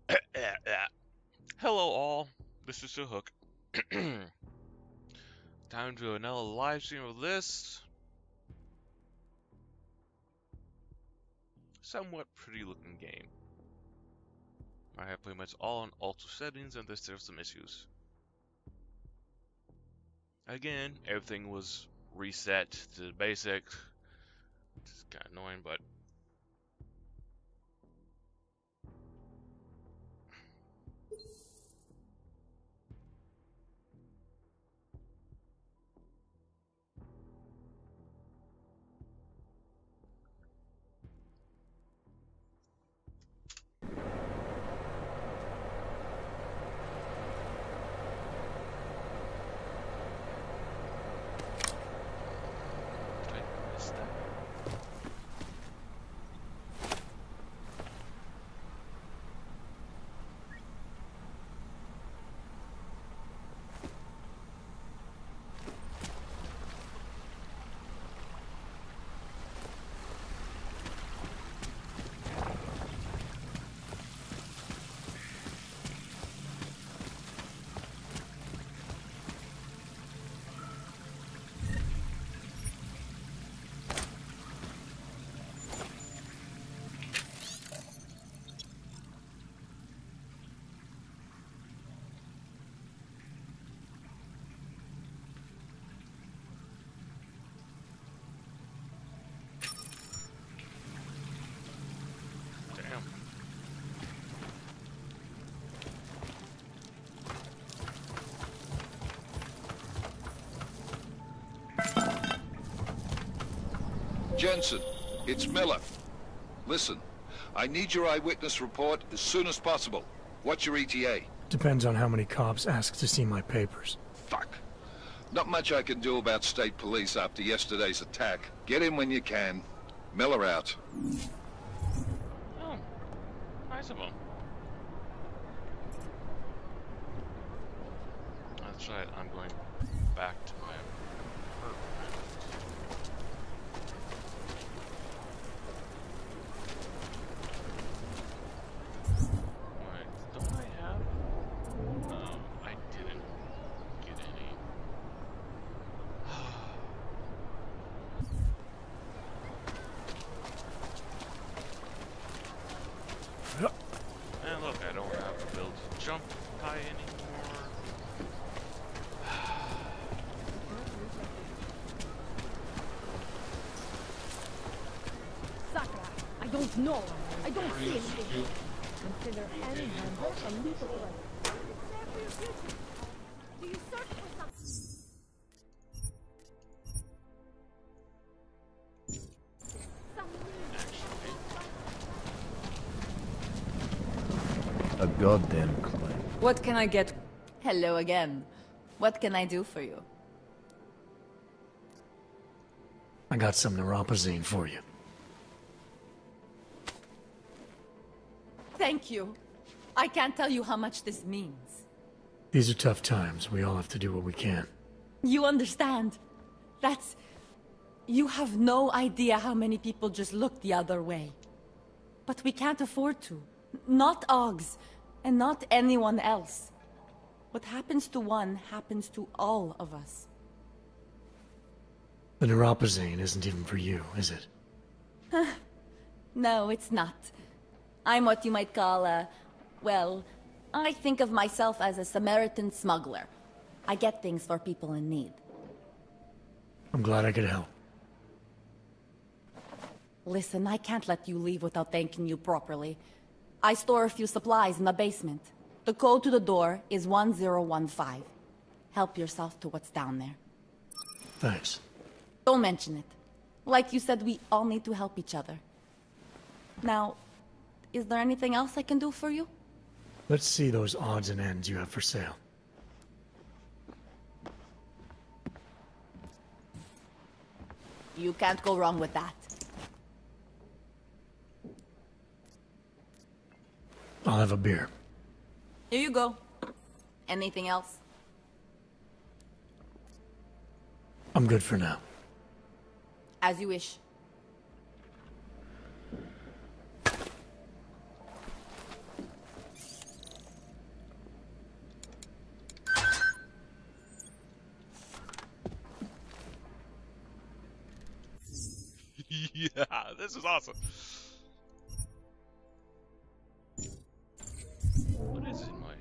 Hello all, this is the Hook. Time to another live stream of this somewhat pretty looking game. I have pretty much all on auto settings and there's some issues. Again, everything was reset to the basic. It's kind of annoying, but did I miss that? Damn. Jensen, it's Miller. Listen, I need your eyewitness report as soon as possible. What's your ETA? Depends on how many cops ask to see my papers. Fuck. Not much I can do about state police after yesterday's attack. Get in when you can. Miller out. Oh, nice of him. That's right, I'm going back to my apartment. Wait, don't I have? No, I didn't get any. And look, I don't have to build a jump tie anymore. Sakura, I don't know. I don't see anything. Consider any member a lethal threat. Do you search for something? A goddamn claim. What can I get? Hello again. What can I do for you? I got some neuropozyne for you. Thank you. I can't tell you how much this means. These are tough times. We all have to do what we can. You understand? That's... You have no idea how many people just look the other way. But we can't afford to. Not Oggs, and not anyone else. What happens to one happens to all of us. The neuropozyne isn't even for you, is it? No, it's not. I'm what you might call a... Well, I think of myself as a Samaritan smuggler. I get things for people in need. I'm glad I could help. Listen, I can't let you leave without thanking you properly. I store a few supplies in the basement. The code to the door is 1015. Help yourself to what's down there. Thanks. Don't mention it. Like you said, we all need to help each other. Now, is there anything else I can do for you? Let's see those odds and ends you have for sale. You can't go wrong with that. I'll have a beer. Here you go. Anything else? I'm good for now. As you wish. This is awesome. What is in my...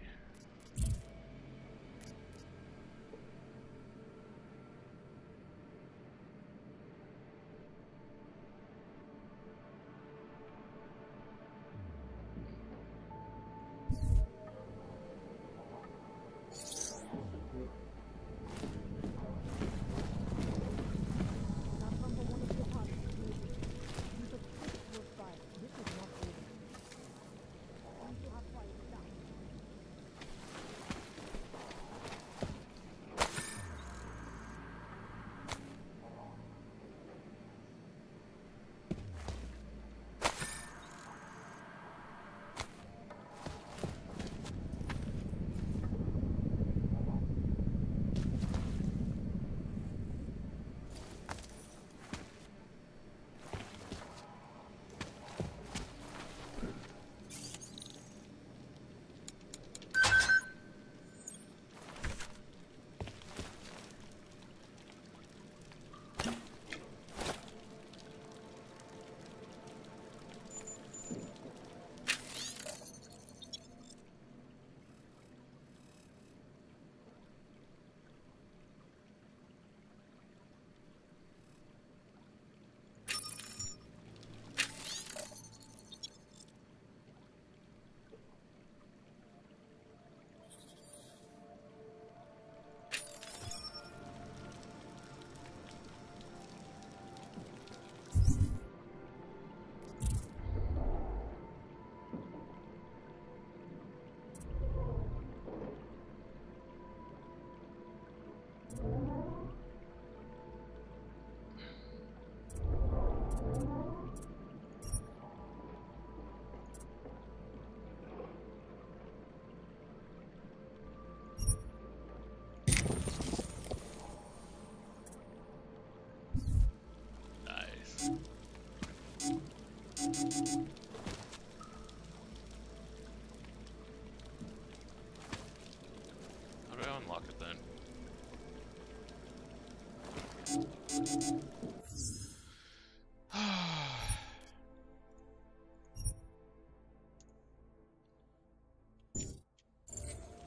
How do I unlock it then?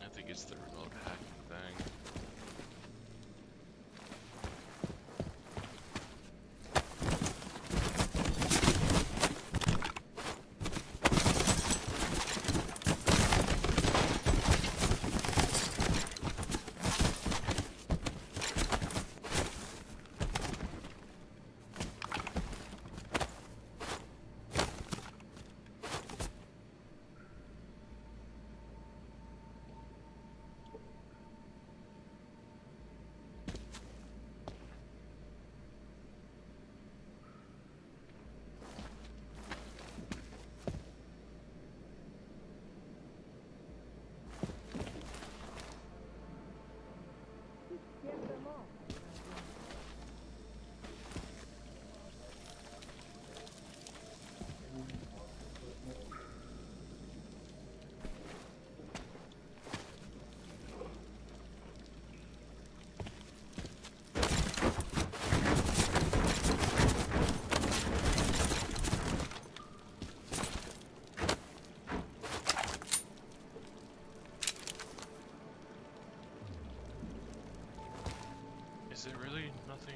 I think it's the remote hacking thing. Is there really nothing?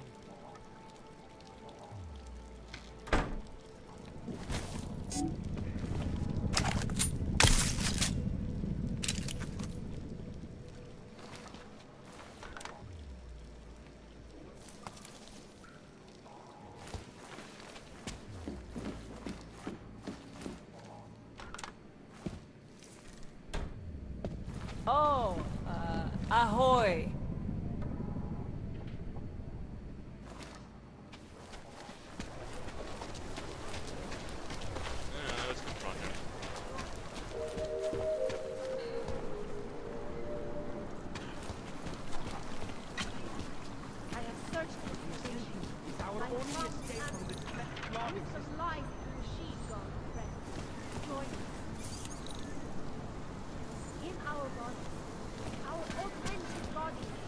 Oh, ahoy. Let's confront him. I have searched for you since It's our only escape from this flawed roots of life through the she-god, friend. Join us. In our bodies, our augmented bodies,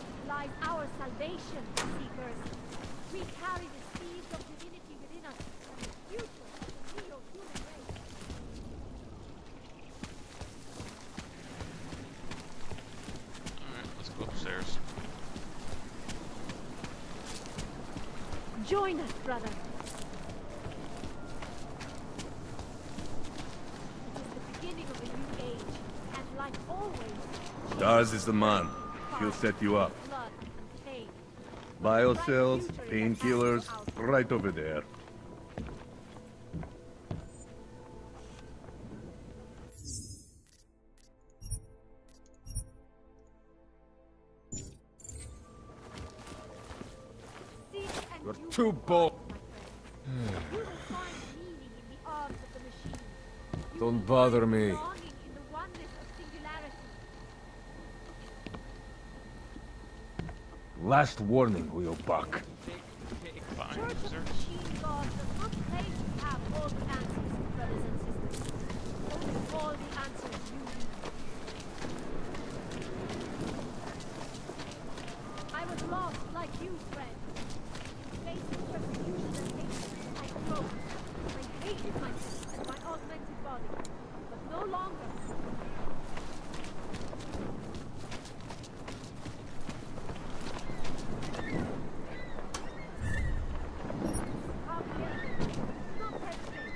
Join us, brother. It is the beginning of a new age, and like always, Stars is the man. He'll set you up. blood and pain. Biocells, painkillers, right over there. Seek and You're you too will bold. find, my friend. You will find meaning in the arms of the machine. You Don't will bother find me. belonging in the oneness of singularity. Last warning, Leo Buck. Fine, Church of sir. Machine God does not claim to have all the answers, brothers and sisters. Only all the answers you need. I was lost like you, friend. Facing persecution and hatred, I broke. I hated myself and my augmented body. But no longer. Not hesitate.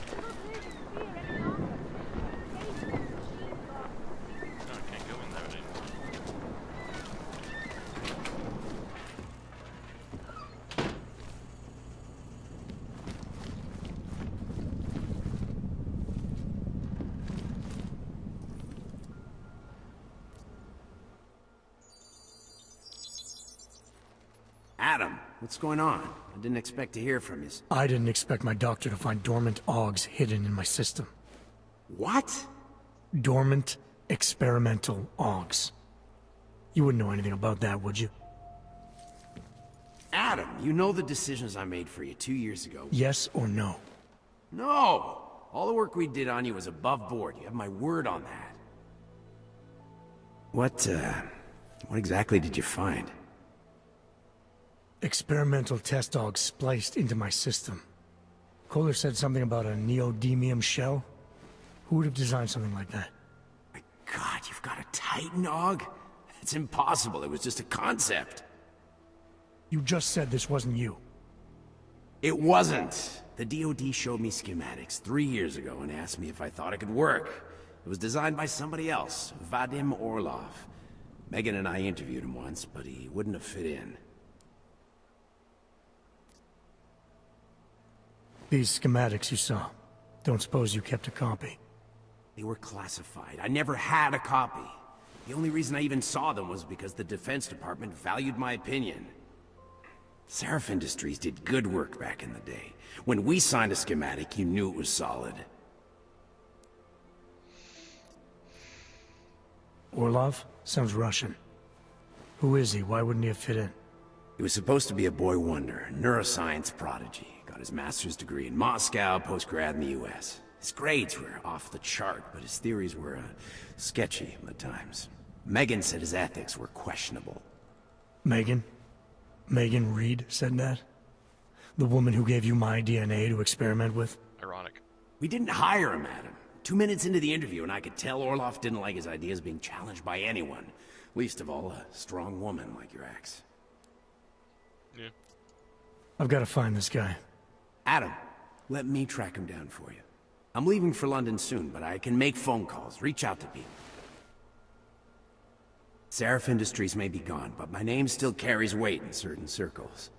Do not live in fear any longer. Face the machine God. No, I can't go in there anymore. Adam, what's going on? I didn't expect to hear from you. I didn't expect my doctor to find dormant augs hidden in my system. What? Dormant experimental augs. You wouldn't know anything about that, would you? Adam, you know the decisions I made for you 2 years ago. Yes or no? No! All the work we did on you was above board. You have my word on that. What exactly did you find? Experimental test augs spliced into my system. Kohler said something about a neodymium shell. Who would have designed something like that? My God, you've got a Titan Og? It's impossible. It was just a concept. You just said this wasn't you. It wasn't. The DoD showed me schematics 3 years ago and asked me if I thought it could work. It was designed by somebody else, Vadim Orlov. Megan and I interviewed him once, but he wouldn't have fit in. These schematics you saw. Don't suppose you kept a copy. They were classified. I never had a copy. The only reason I even saw them was because the Defense Department valued my opinion. Seraph Industries did good work back in the day. When we signed a schematic, you knew it was solid. Orlov? Sounds Russian. Who is he? Why wouldn't he have fit in? He was supposed to be a boy wonder, neuroscience prodigy. Got his master's degree in Moscow, post-grad in the US. His grades were off the chart, but his theories were sketchy at times. Megan said his ethics were questionable. Megan? Megan Reed said that? The woman who gave you my DNA to experiment with? Ironic. We didn't hire him, Adam. 2 minutes into the interview, and I could tell Orlov didn't like his ideas being challenged by anyone. Least of all, a strong woman like your ex. Yeah. I've got to find this guy. Adam, let me track him down for you. I'm leaving for London soon, but I can make phone calls, reach out to people. Seraph Industries may be gone, but my name still carries weight in certain circles.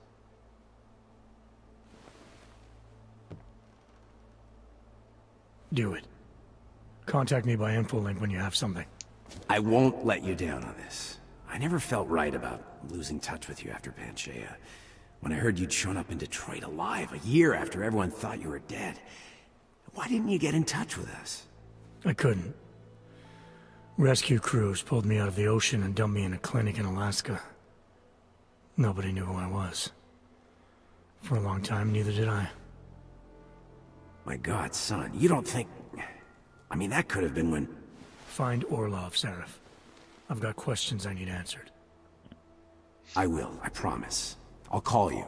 Do it. Contact me by infolink when you have something. I won't let you down on this. I never felt right about losing touch with you after Panchaea. When I heard you'd shown up in Detroit alive, a year after everyone thought you were dead. Why didn't you get in touch with us? I couldn't. Rescue crews pulled me out of the ocean and dumped me in a clinic in Alaska. Nobody knew who I was. For a long time, neither did I. My God, son, you don't think... I mean, that could have been when... Find Orlov, Seraph. I've got questions I need answered. I will, I promise. I'll call you.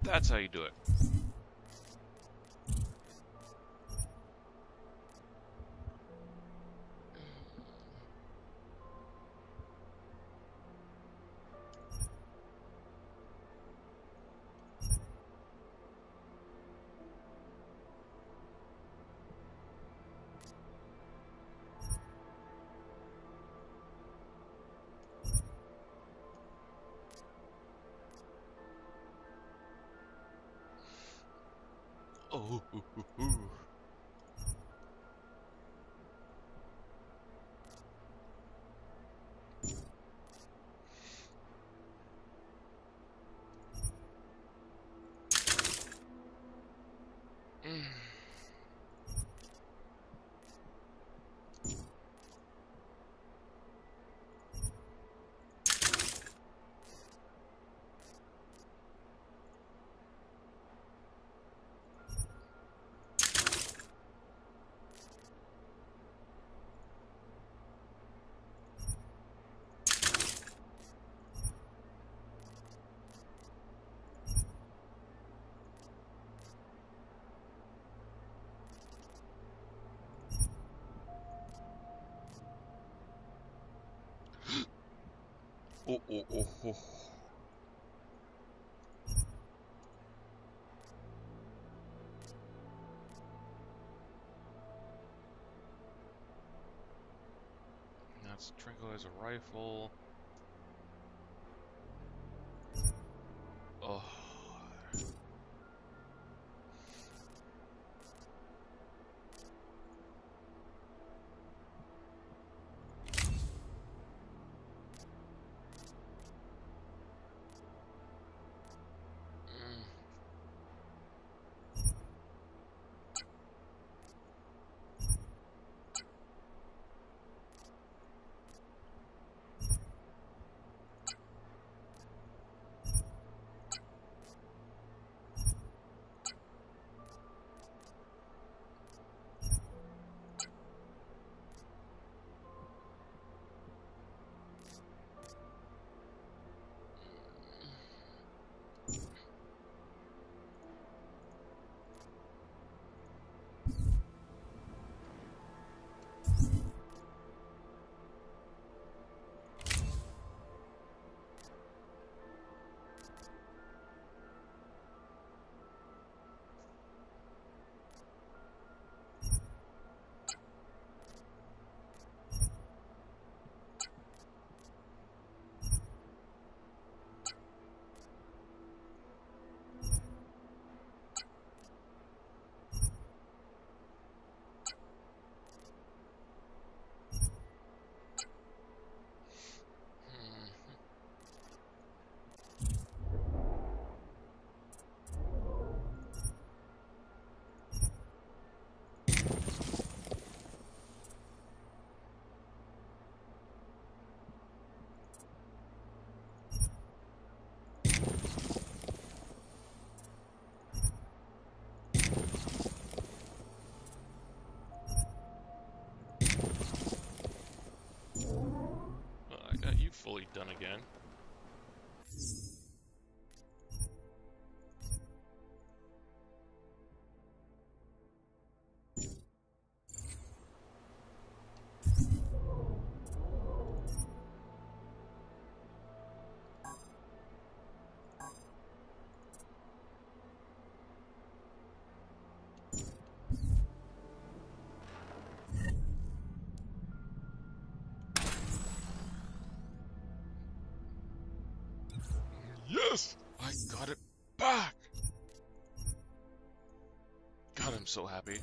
That's how you do it. Oh, oh, oh, oh, oh. That's tranquilizer rifle. Oh. I got you fully done again. Yes! I got it back! God, I'm so happy.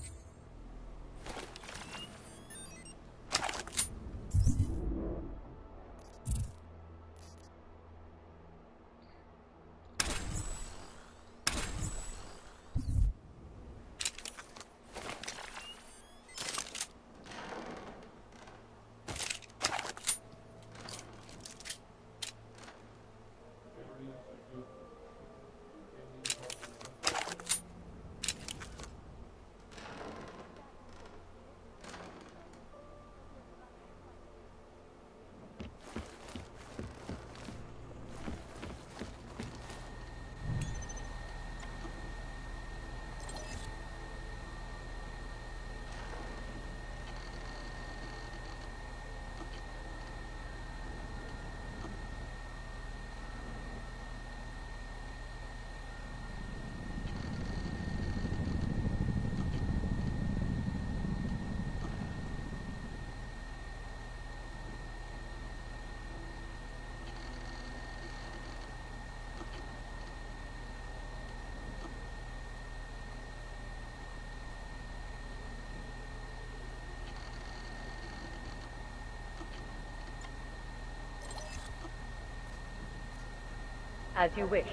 As you wish.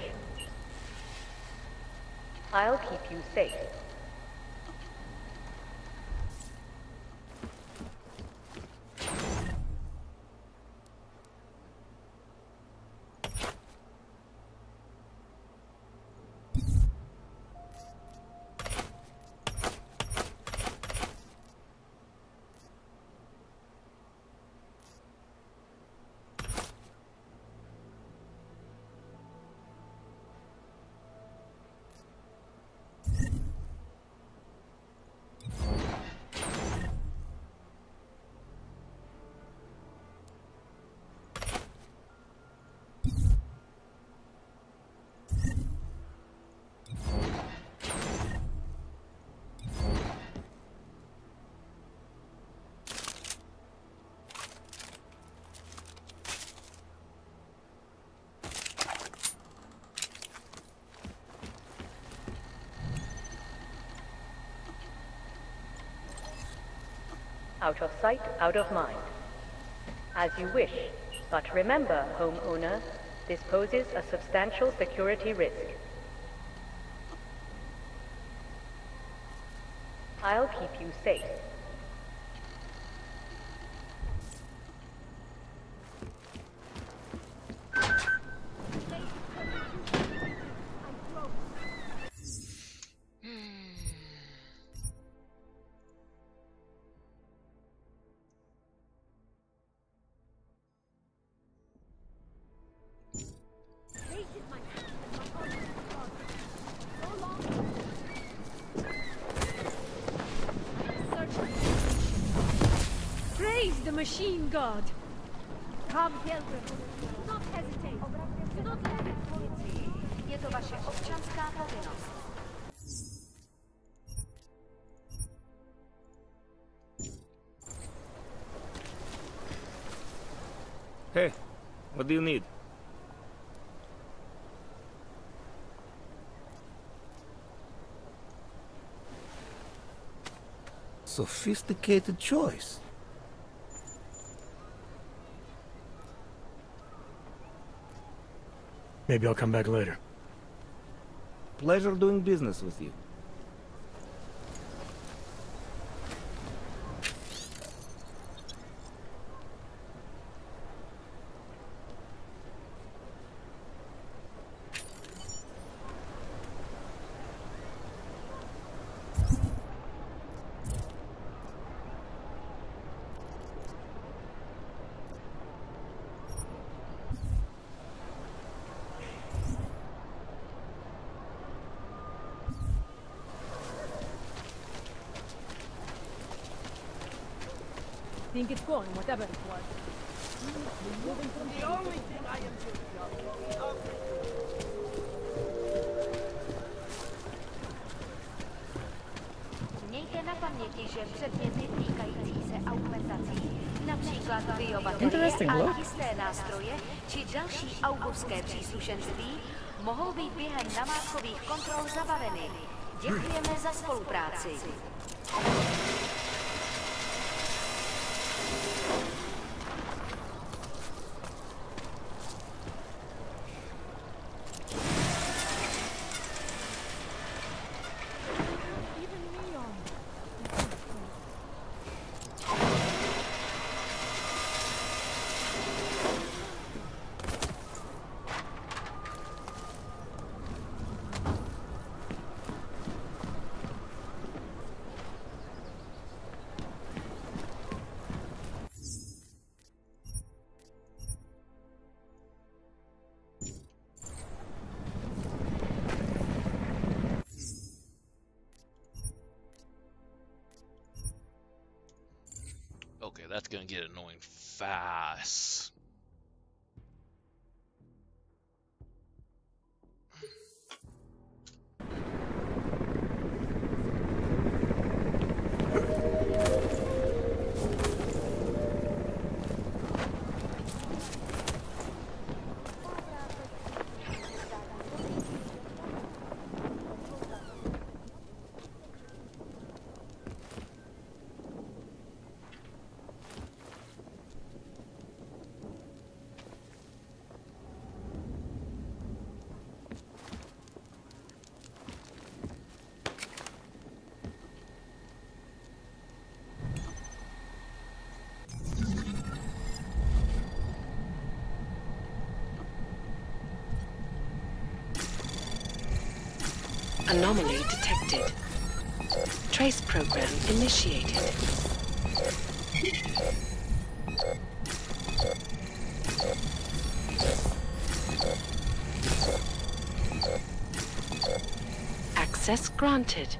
I'll keep you safe. Out of sight, out of mind. As you wish, but remember, homeowner, this poses a substantial security risk. I'll keep you safe. Praise the machine god! Come, pilgrim. Do not hesitate. Do not let it go. Je to vaše občanská povinnost. Hey, what do you need? Sophisticated choice. Maybe I'll come back later. Pleasure doing business with you. Think it's gone, whatever it was. The only thing I am guilty of. Mějte na paměti, že předměty týkající se augmentací, například biobaterie Interesting a look. jisté nástroje či další augovské příslušenství, mohou být během namátkových kontrol zabaveny. Děkujeme za spolupráci. Okay, that's gonna get annoying fast. Anomaly detected. Trace program initiated. Access granted.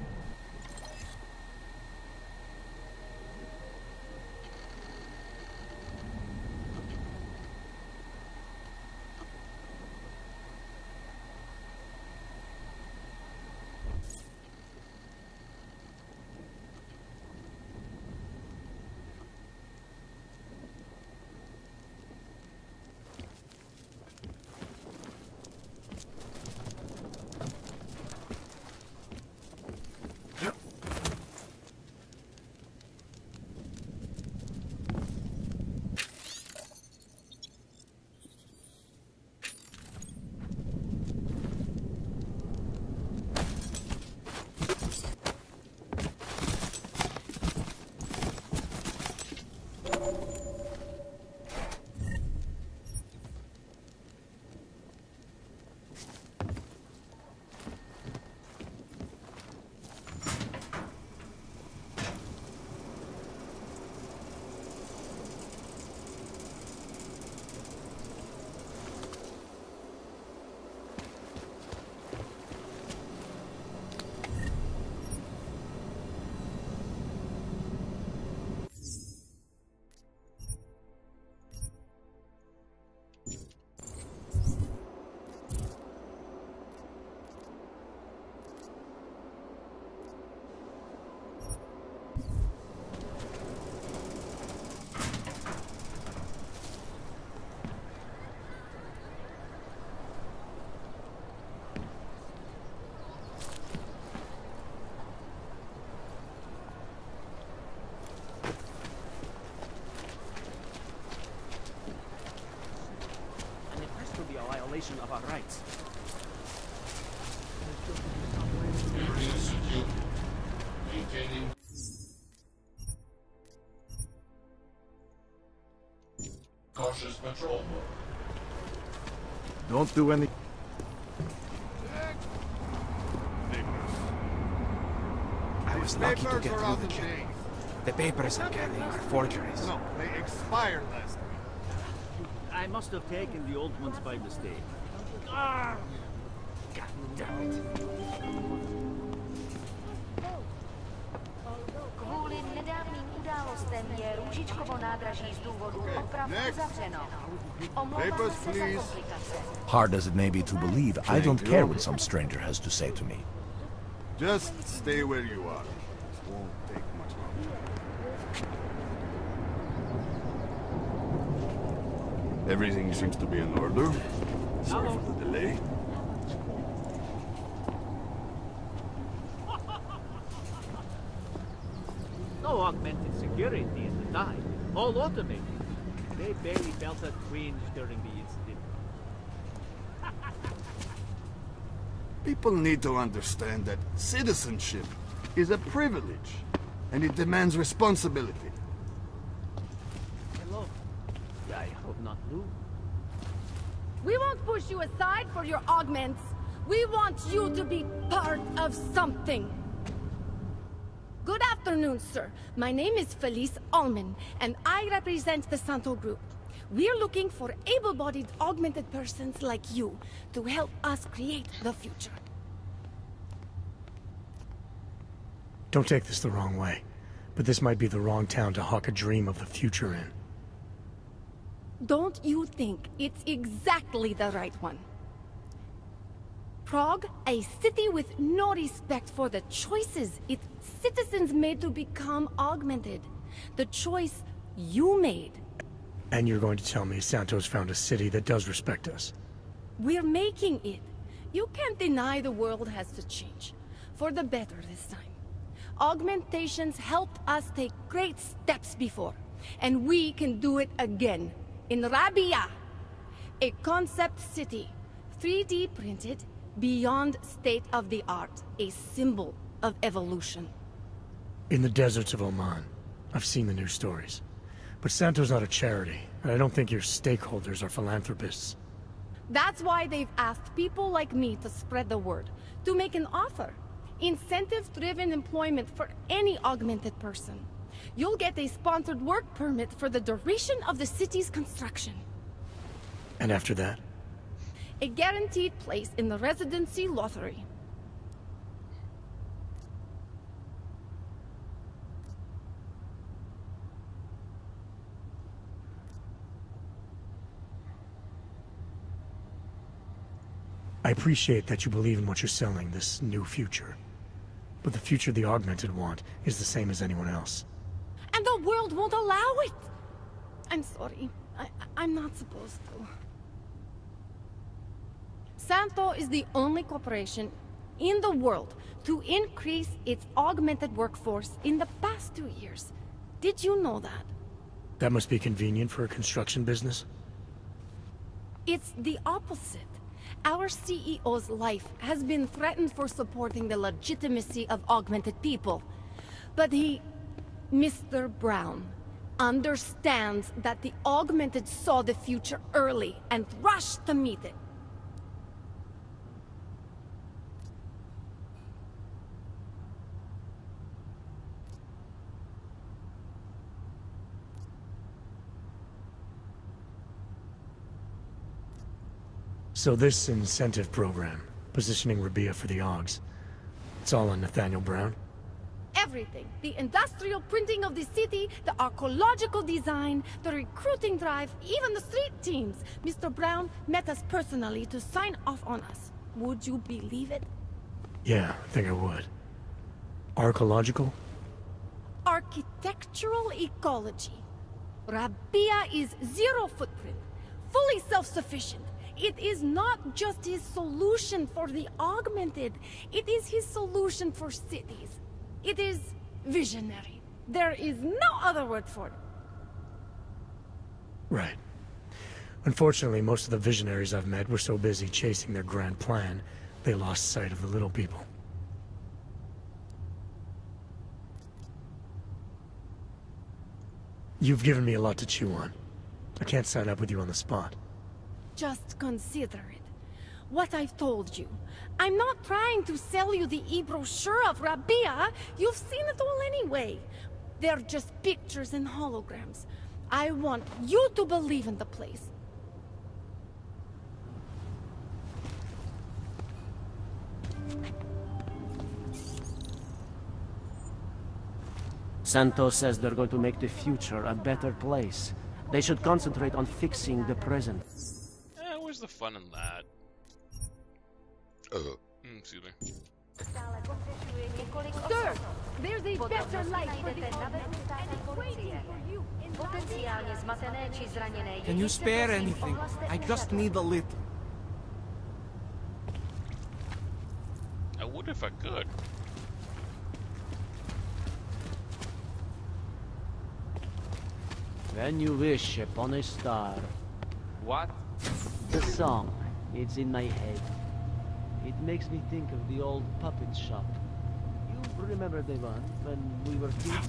Of our rights. Maintaining. Cautious patrol mode. Don't do any... I was lucky to get through the check. The papers I'm carrying are forgeries. No, they expired last week. I must have taken the old ones by mistake. Ah! God damn it. Kvůli nedávným událostem je Růžičkovo nádraží z důvodu oprav uzavřeno. Omlouvám se za komplikace. Hard as it may be to believe, I don't care what some stranger has to say to me. Just stay where you are. This won't take much longer. Everything seems to be in order. Sorry for the delay. No augmented security at the time. All automated. They barely felt a twinge during the incident. People need to understand that citizenship is a privilege, and it demands responsibility. Hello. I hope not, Lou. We won't push you aside for your augments. We want you to be part of something. Good afternoon, sir. My name is Felice Allman, and I represent the Santo Group. We're looking for able-bodied augmented persons like you to help us create the future. Don't take this the wrong way, but this might be the wrong town to hawk a dream of the future in. Don't you think it's exactly the right one? Prague, a city with no respect for the choices its citizens made to become augmented. The choice you made. And you're going to tell me Santos found a city that does respect us? We're making it. You can't deny the world has to change. For the better this time. Augmentations helped us take great steps before. And we can do it again. In Rabia. A concept city. 3D printed. Beyond state-of-the-art. A symbol of evolution. In the deserts of Oman. I've seen the news stories. But Santo's not a charity, and I don't think your stakeholders are philanthropists. That's why they've asked people like me to spread the word. To make an offer. Incentive-driven employment for any augmented person. You'll get a sponsored work permit for the duration of the city's construction. And after that? A guaranteed place in the residency lottery. I appreciate that you believe in what you're selling, this new future. But the future the Augmented want is the same as anyone else. And the world won't allow it! I'm sorry. I'm not supposed to. Santo is the only corporation in the world to increase its augmented workforce in the past 2 years. Did you know that? That must be convenient for a construction business? It's the opposite. Our CEO's life has been threatened for supporting the legitimacy of augmented people. But he, Mr. Brown, understands that the augmented saw the future early and rushed to meet it. So this incentive program, positioning Rabia for the Augs, it's all on Nathaniel Brown? Everything. The industrial printing of the city, the archaeological design, the recruiting drive, even the street teams. Mr. Brown met us personally to sign off on us. Would you believe it? Yeah, I think I would. Archaeological? Architectural ecology. Rabia is zero footprint, fully self-sufficient. It is not just his solution for the augmented, it is his solution for cities. It is visionary. There is no other word for it. Right. Unfortunately, most of the visionaries I've met were so busy chasing their grand plan, they lost sight of the little people. You've given me a lot to chew on. I can't sign up with you on the spot. Just consider it. What I've told you. I'm not trying to sell you the e-brochure of Rabia. You've seen it all anyway. They're just pictures and holograms. I want you to believe in the place. Santos says they're going to make the future a better place. They should concentrate on fixing the present. Where's the fun in that? Excuse me. Sir, there's a better life for the and it's waiting for you. Can you spare anything? I just need a little. I would if I could. When you wish upon a star. What? The song. It's in my head. It makes me think of the old puppet shop. You remember the one when we were kids?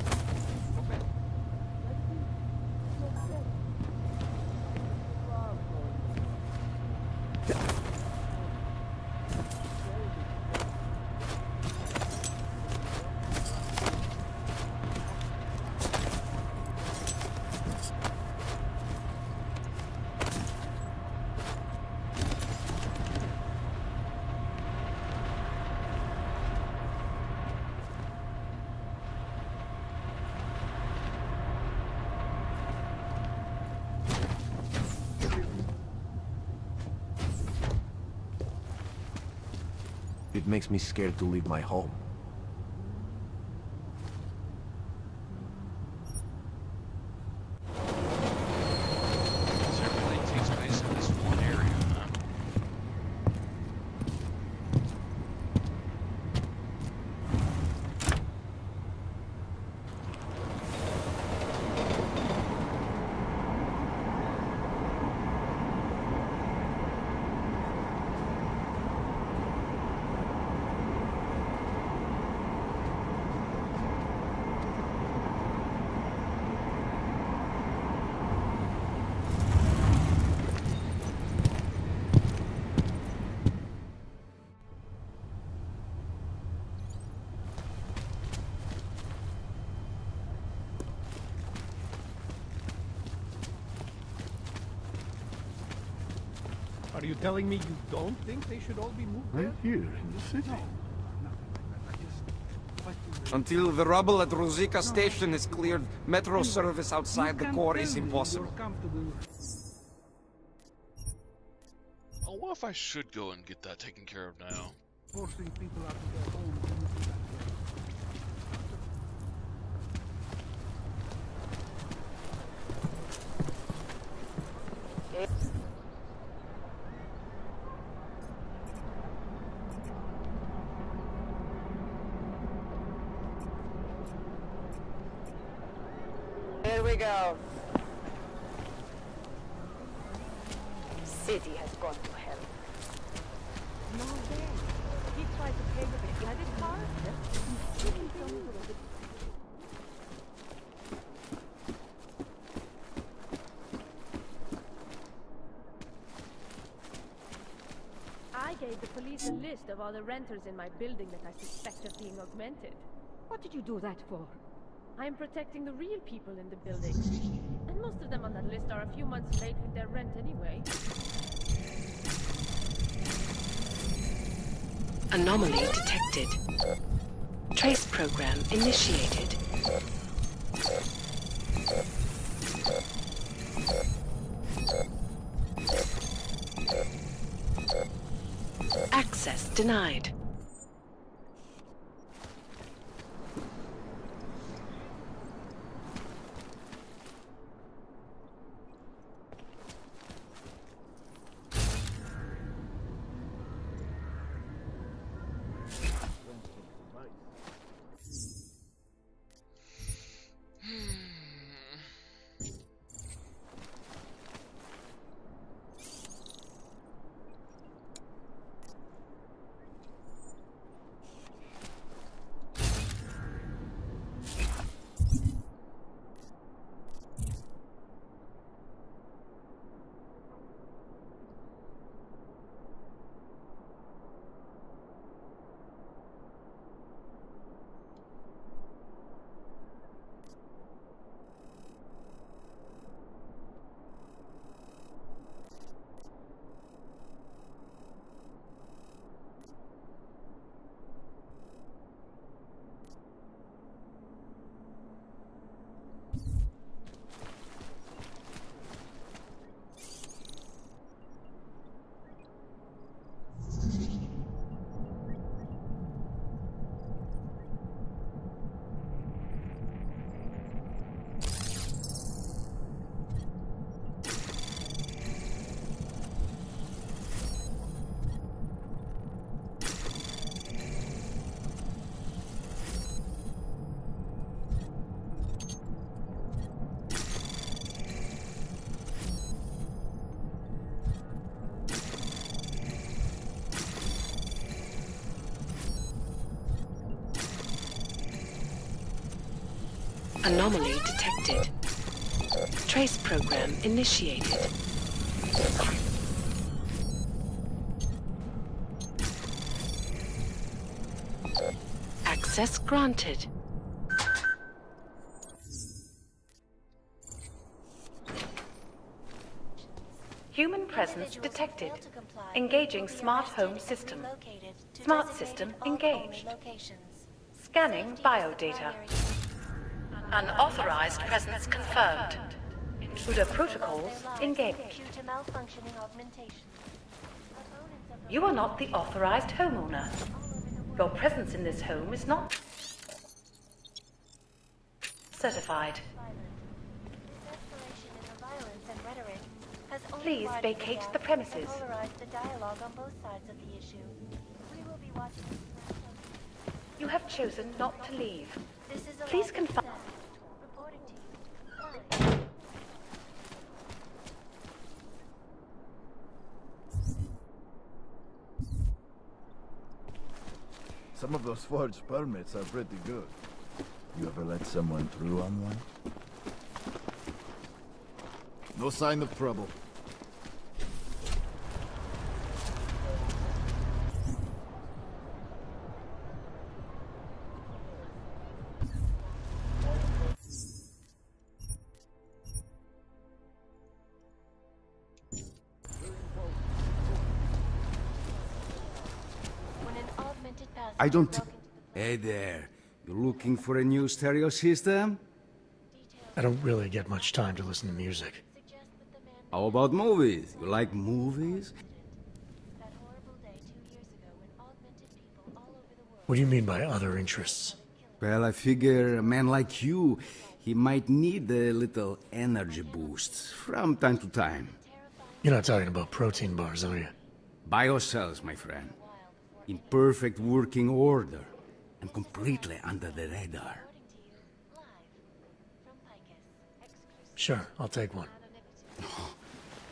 It makes me scared to leave my home. Everything takes place in this one area, huh? Are you telling me you don't think they should all be moved Right there? here in the city. Until the rubble at Rosica Station is cleared, metro service outside the core is impossible. Oh, what if I should go and get that taken care of now? Forcing people out of their homes. Here we go. City has gone to hell. No way. He tried to pay with a credit card? I gave the police a list of all the renters in my building that I suspect of being augmented. What did you do that for? I am protecting the real people in the building. And most of them on that list are a few months late with their rent anyway. Anomaly detected. Trace program initiated. Access denied. Anomaly detected. Trace program initiated. Access granted. Human presence detected. Engaging smart home system. Smart system engaged. Scanning biodata. Unauthorized presence confirmed. Intruder protocols engaged. You are not the authorized homeowner. Your presence in this home is not certified. Please vacate the premises. You have chosen not to leave. Please confirm. Some of those forged permits are pretty good. You ever let someone through on one? No sign of trouble. I don't... Hey there. You looking for a new stereo system? I don't really get much time to listen to music. How about movies? You like movies? What do you mean by other interests? Well, I figure a man like you, he might need a little energy boost from time to time. You're not talking about protein bars, are you? Biocells, my friend. In perfect working order. And completely under the radar. Sure, I'll take one.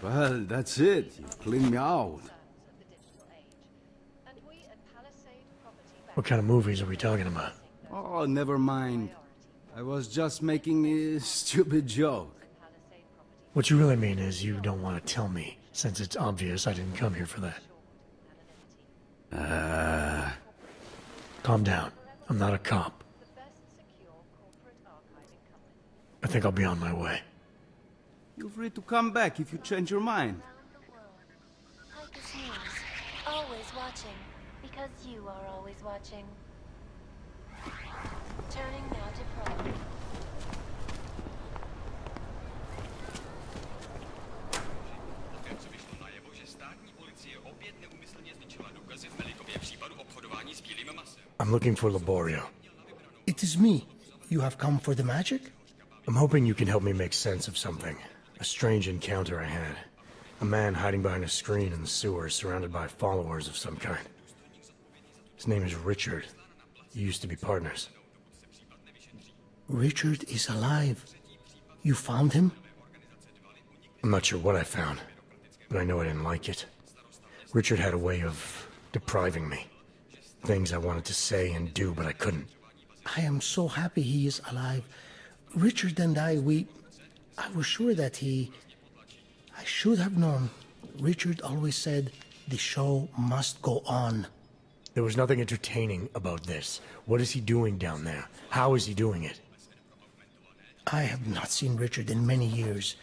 Well, that's it. You cleaned me out. What kind of movies are we talking about? Oh, never mind. I was just making a stupid joke. What you really mean is you don't want to tell me, since it's obvious I didn't come here for that. Calm down. I'm not a cop. I think I'll be on my way. You're free to come back if you change your mind. Hikers News, always watching, because you are always watching. Turning now to Pro. I'm looking for Laborio. It is me. You have come for the magic? I'm hoping you can help me make sense of something. A strange encounter I had. A man hiding behind a screen in the sewers, surrounded by followers of some kind. His name is Richard. You used to be partners. Richard is alive. You found him? I'm not sure what I found, but I know I didn't like it. Richard had a way of depriving me. Things I wanted to say and do, but I couldn't. I am so happy he is alive. Richard and I was sure that I should have known. Richard always said, the show must go on. There was nothing entertaining about this. What is he doing down there? How is he doing it? I have not seen Richard in many years.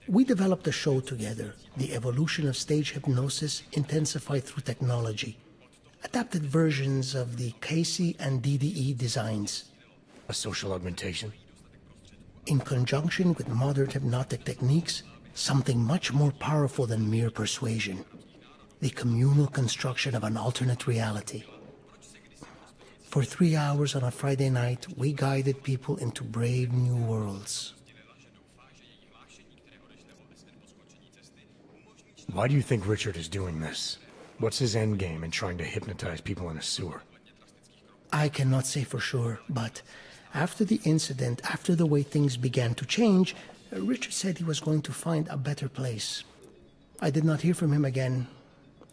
We developed a show together, the evolution of stage hypnosis intensified through technology. Adapted versions of the Casey and DDE designs. A social augmentation? In conjunction with modern hypnotic techniques, something much more powerful than mere persuasion. The communal construction of an alternate reality. For 3 hours on a Friday night, we guided people into brave new worlds. Why do you think Richard is doing this? What's his endgame in trying to hypnotize people in a sewer? I cannot say for sure, but after the incident, after the way things began to change, Richard said he was going to find a better place. I did not hear from him again.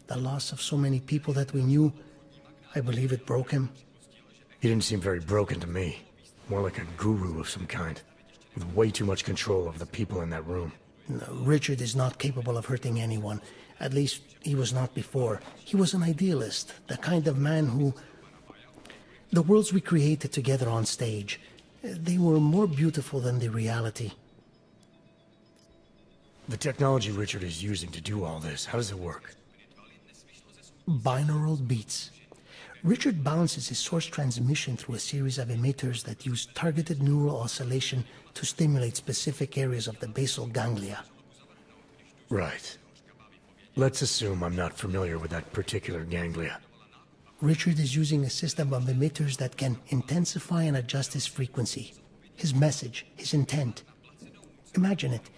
The loss of so many people that we knew, I believe it broke him. He didn't seem very broken to me. More like a guru of some kind, with way too much control over the people in that room. No, Richard is not capable of hurting anyone. At least, he was not before. He was an idealist, the kind of man who... The worlds we created together on stage, they were more beautiful than the reality. The technology Richard is using to do all this, how does it work? Binaural beats. Richard bounces his source transmission through a series of emitters that use targeted neural oscillation to stimulate specific areas of the basal ganglia. Right. Let's assume I'm not familiar with that particular ganglia. Richard is using a system of emitters that can intensify and adjust his frequency, his message, his intent. Imagine it.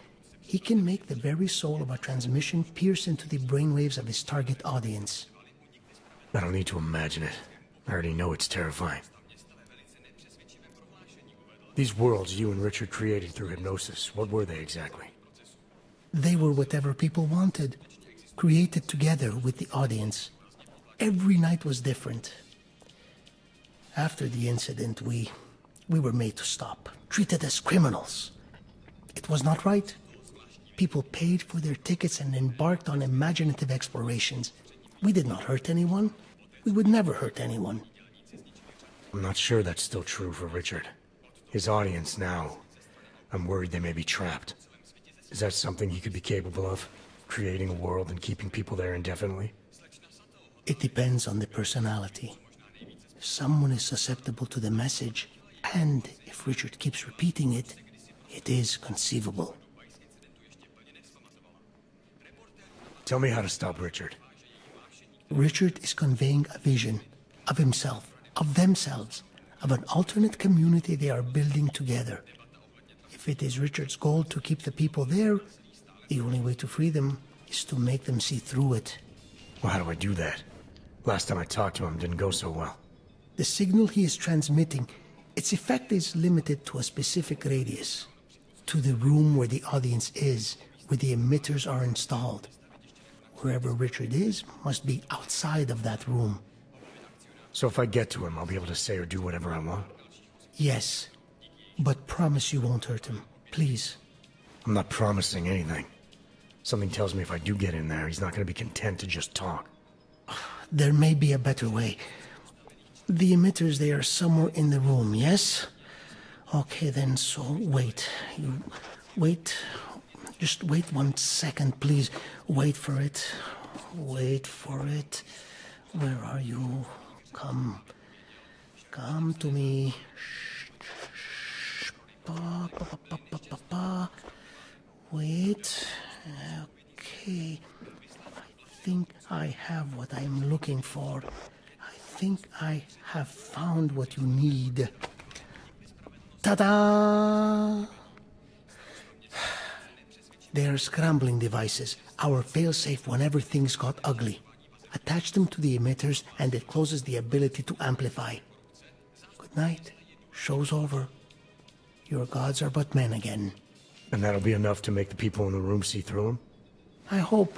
He can make the very soul of a transmission pierce into the brainwaves of his target audience. I don't need to imagine it. I already know it's terrifying. These worlds you and Richard created through hypnosis, what were they exactly? They were whatever people wanted, created together with the audience. Every night was different. After the incident, we were made to stop, treated as criminals. It was not right. People paid for their tickets and embarked on imaginative explorations. We did not hurt anyone. We would never hurt anyone. I'm not sure that's still true for Richard. His audience now, I'm worried they may be trapped. Is that something he could be capable of? Creating a world and keeping people there indefinitely? It depends on the personality. If someone is susceptible to the message, and if Richard keeps repeating it, it is conceivable. Tell me how to stop Richard. Richard is conveying a vision of himself, of themselves, of an alternate community they are building together. If it is Richard's goal to keep the people there, the only way to free them is to make them see through it. Well, how do I do that? Last time I talked to him didn't go so well. The signal he is transmitting, its effect is limited to a specific radius, to the room where the audience is, where the emitters are installed. Wherever Richard is must be outside of that room. So if I get to him, I'll be able to say or do whatever I want? Yes, but promise you won't hurt him, please. I'm not promising anything. Something tells me if I do get in there, he's not going to be content to just talk. There may be a better way. The emitters, they are somewhere in the room, yes? Okay then, so wait. You wait. Just wait 1 second, please. Wait for it. Wait for it. Where are you? Come. Come to me. Shh. Pa, pa, pa, pa, pa, pa, pa. Wait. Okay. I think I have what I'm looking for. I think I have found what you need. Ta-da! They are scrambling devices, our failsafe whenever things got ugly. Attach them to the emitters and it closes the ability to amplify. Good night. Show's over. Your gods are but men again. And that'll be enough to make the people in the room see through him? I hope.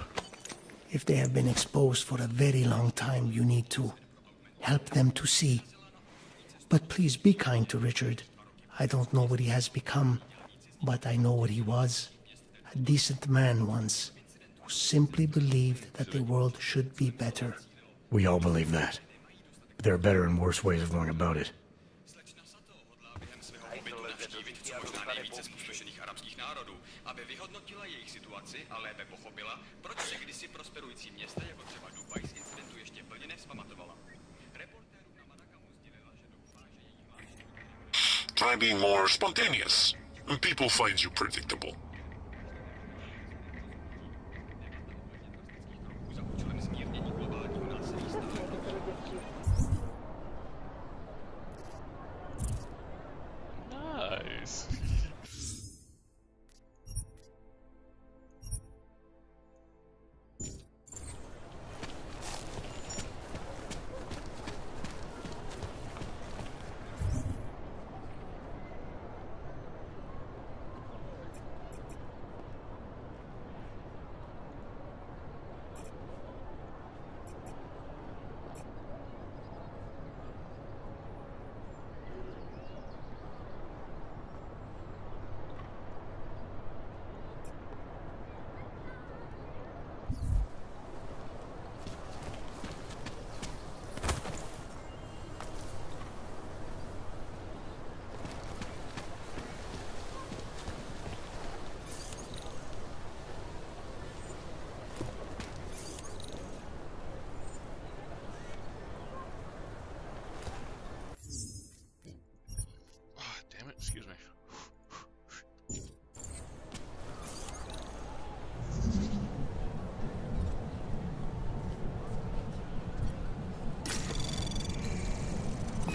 If they have been exposed for a very long time, you need to help them to see. But please be kind to Richard. I don't know what he has become, but I know what he was. A decent man once, who simply believed that the world should be better. We all believe that. But there are better and worse ways of going about it. Try being more spontaneous, and people find you predictable. Nice. Excuse me.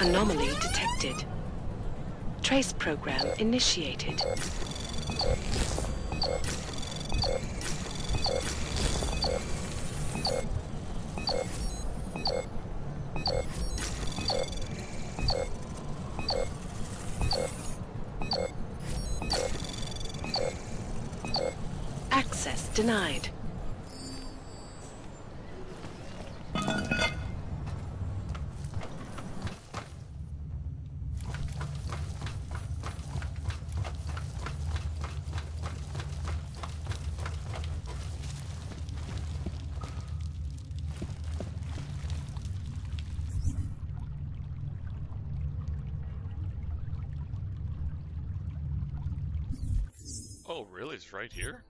Anomaly detected. Trace program initiated. Access denied. Oh, really? It's right here?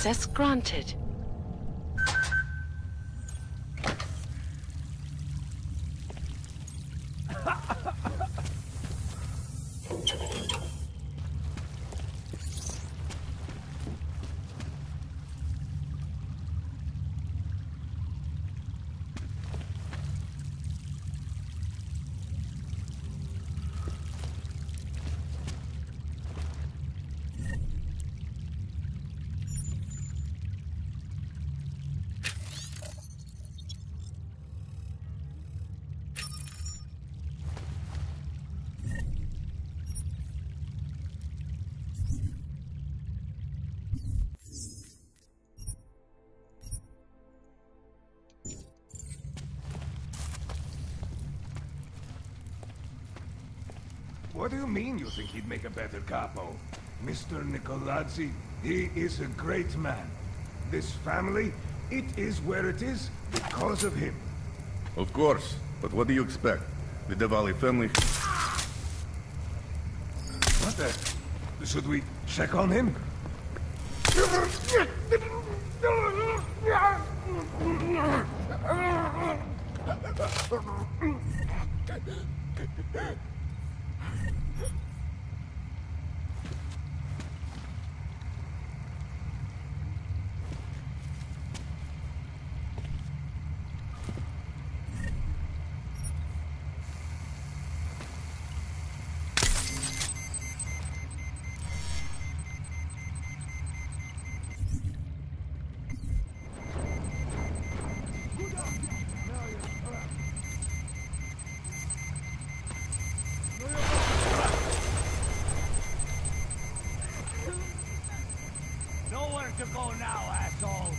Access granted. What do you mean you think he'd make a better capo? Mr. Nicolazzi, he is a great man. This family, it is where it is because of him. Of course, but what do you expect? The Diwali family... What the... Should we check on him? Nowhere to go now, asshole!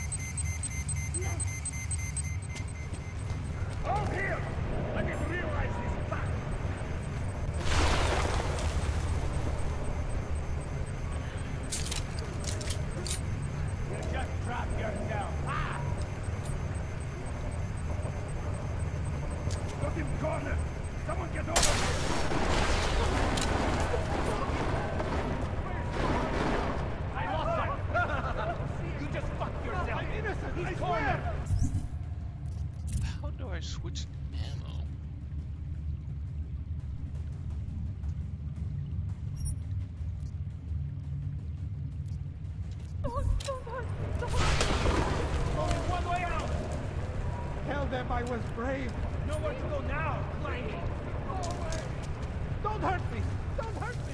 Oh, here! I didn't realize this fact! You just dropped yourself! Ah! Got him cornered! Someone get over here! I lost him! You just fucked yourself! I'm innocent! He's I cornered! swear! How do I switch ammo? Only one way out! Tell them I was brave. Nowhere to go now! Clank! Go away. Don't hurt me. Don't hurt me.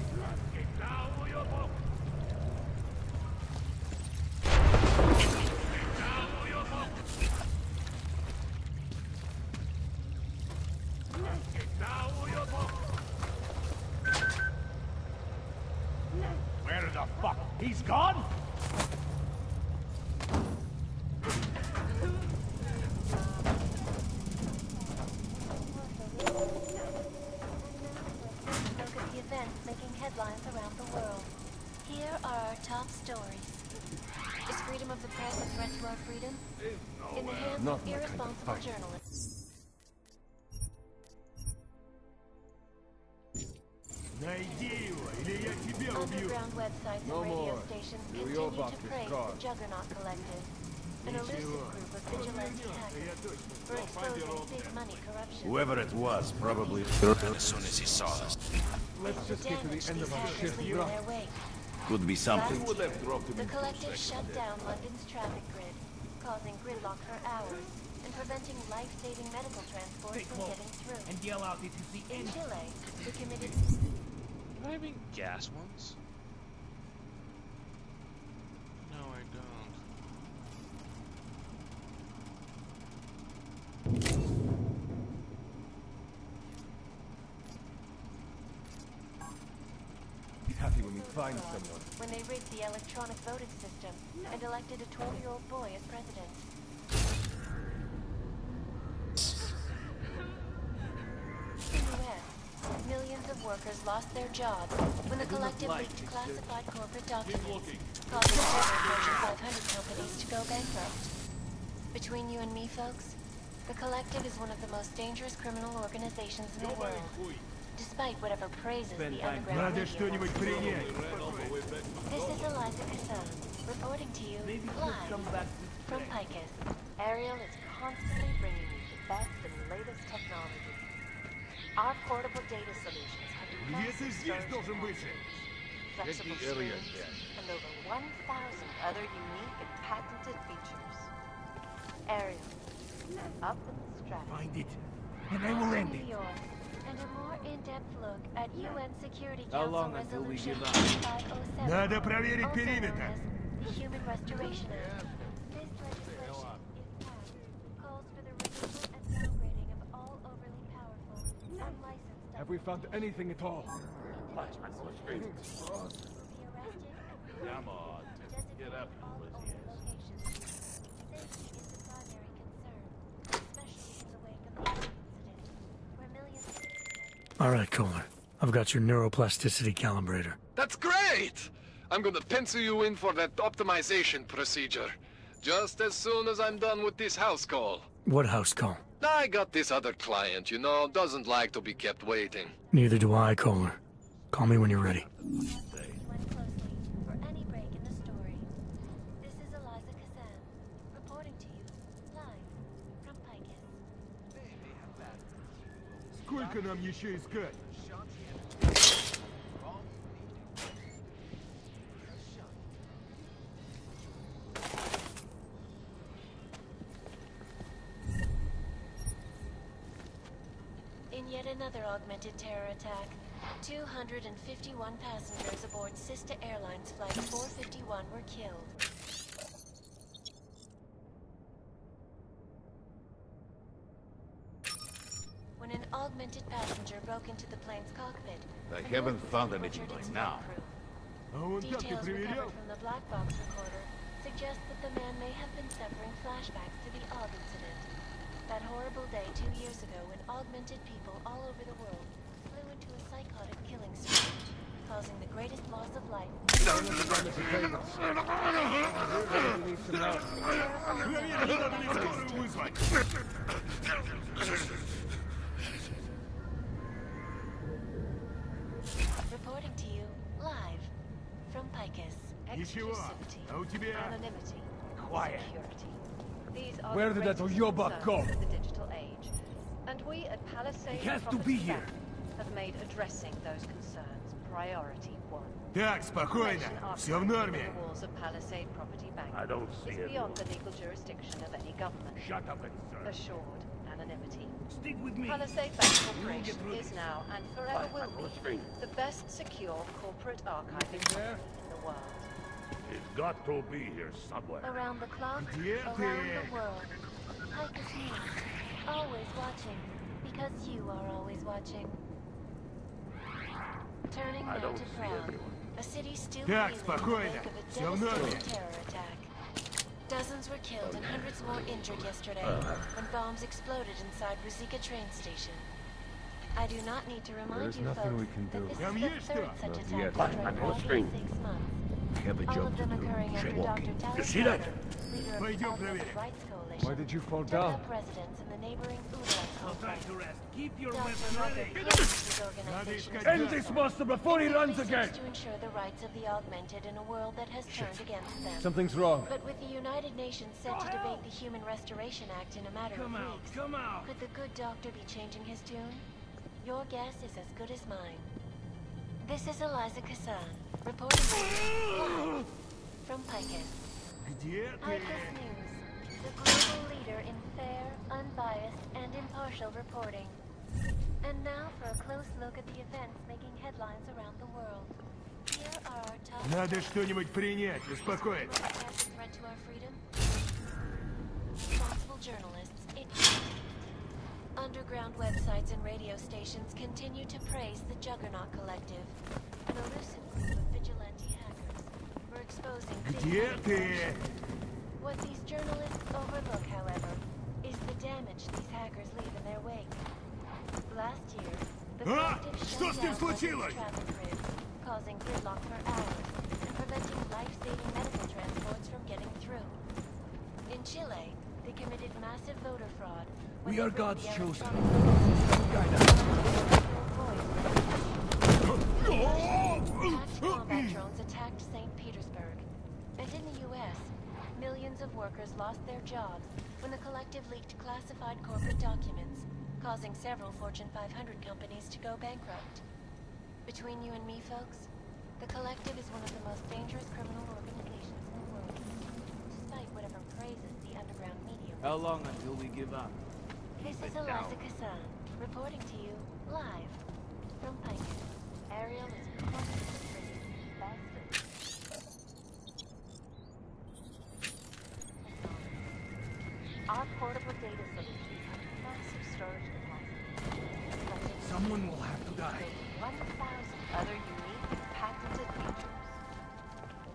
Where the fuck? He's gone? Look at the events making headlines around the world. Here are our top stories. Is freedom of the press a threat to our freedom? In the hands Not of my kind of irresponsible fight. journalists. Underground websites and radio stations continue to praise the Juggernaut Collective, an elusive group of vigilante hackers for exposing big money corruption. Whoever it was, probably... as soon as he saw us. Let's just get to the end of our shift, Leave bro. in their wake. Could be something. The collective shut down London's traffic grid, causing gridlock for hours, and preventing life-saving medical transport from getting through. And yell out this is the In end. Chile, we committed... Do I have any gas ones? No, I don't. Be happy when we find someone. when they rigged the electronic voting system and elected a 12-year-old boy as president. In the US, millions of workers lost their jobs when the collective leaked classified corporate documents, causing several Fortune 500 companies to go bankrupt. Between you and me, folks, the collective is one of the most dangerous criminal organizations in the world. Despite whatever praises the underground media wants to. This is Eliza Cassan, Reporting to you Maybe live just come back from Picus. Ariel is constantly bringing you the best and latest technology. Our portable data solutions have massive storage capacities, flexible screens, and over 1,000 other unique and patented features. Ariel, up in the stratosphere. Find it, and I will end it. New York, and a more in-depth look at UN Security How Council long until we Resolution give up? 507, Надо проверить also known периметр. as the Human Restoration Act. This legislation, if passed, calls for the removal and downgrading of all overly powerful, unlicensed Have we found anything at all? Flashback on the street. Will be arrested and Come on, get up, all open locations. Safety is the primary concern, especially in the wake of the incident, where millions of All right, Kohler. I've got your neuroplasticity calibrator. That's great! I'm gonna pencil you in for that optimization procedure. Just as soon as I'm done with this house call. What house call? I got this other client, you know, doesn't like to be kept waiting. Neither do I, Kohler. Call me when you're ready. went closely for any break in the story. This is Eliza Kazan, reporting to you live from Picus. Сколько нам еще искать? In yet another augmented terror attack, 251 passengers aboard Sister Airlines Flight 451 were killed. When an augmented passenger broke into the plane's cockpit, I haven't found anything by now. details recovered from the black box recorder suggest that the man may have been suffering flashbacks to the AUG incident. That horrible day 2 years ago when augmented people all over the world flew into a psychotic killing spree, causing the greatest loss of life. Reporting to you live from Picus. Exclusivity, anonymity, Quiet. security. These are Where the did that greatest Oyobak go? concerns of the digital age. And we at Palisade He has to Property be here. Bank have made addressing those concerns priority one. Так, спокойно. Все в норме. The walls of Palisade Property Bank I don't see is it. beyond the legal jurisdiction of any government. Shut up and serve. Assured anonymity. Stick with me. Palisade Bank Corporation is now and forever will be the best secure corporate archiving company in the world. It's got to be here somewhere. Around the clock, Где around ты? the world. Picus News. Always watching. Because you are always watching. Turning I now don't to see Prague. everyone. A city still Так, reeling in the спокойно. wake of a Всё в норме. devastating terror attack. Dozens were killed and hundreds more injured yesterday when bombs exploded inside Ruzicka train station. I do not need to remind you folks that this is the third such attack during the last 6 months. Have a All job of to them do. occurring after Check walking. Dr. You Dallas see that? Carter, leader of the Пойдем Augmented проверим. Rights Coalition, Why did you fall took down? up residence in the neighboring Udall complex. Keep your Dr. weapon Robert ready. closed his organization as End well. this monster before he runs again! To ensure the rights of the augmented in a world that has turned against them. Something's wrong. But with the United Nations set to debate the Human Restoration Act in a matter of weeks, could the good doctor be changing his tune? Your guess is as good as mine. This is Eliza Kazan, reporting live from Picus. Где Picus ты? News, the global leader in fair, unbiased, and impartial reporting. And now for a close look at the events making headlines around the world. Here are our top Надо что-нибудь принять, успокоить. threat to our freedom. Responsible journalists, underground websites and radio stations continue to praise the Juggernaut Collective, an elusive group of vigilante hackers who are exposing Где ты? What these journalists overlook, however, is the damage these hackers leave in their wake. Last year, the collective Что shut с ним down случилось? traffic grids, causing gridlock for hours and preventing life-saving medical transports from getting through. In Chile, they committed massive voter fraud. when We they are rigged God's the chosen. electronic Attacked combat drones attacked St. Petersburg. A And in the US, millions of workers lost their jobs when the collective leaked classified corporate documents, causing several Fortune 500 companies to go bankrupt. Between you and me, folks, the collective is one of the most dangerous criminal organizations in the world, despite whatever praises the underground media. How long until we give up? This is Eliza Kassan, reporting to you live from Pike. Ariel is constantly bringing the best. Our portable data solutions have massive storage capacity. Someone will have to die. 1,000 other unique and patented features.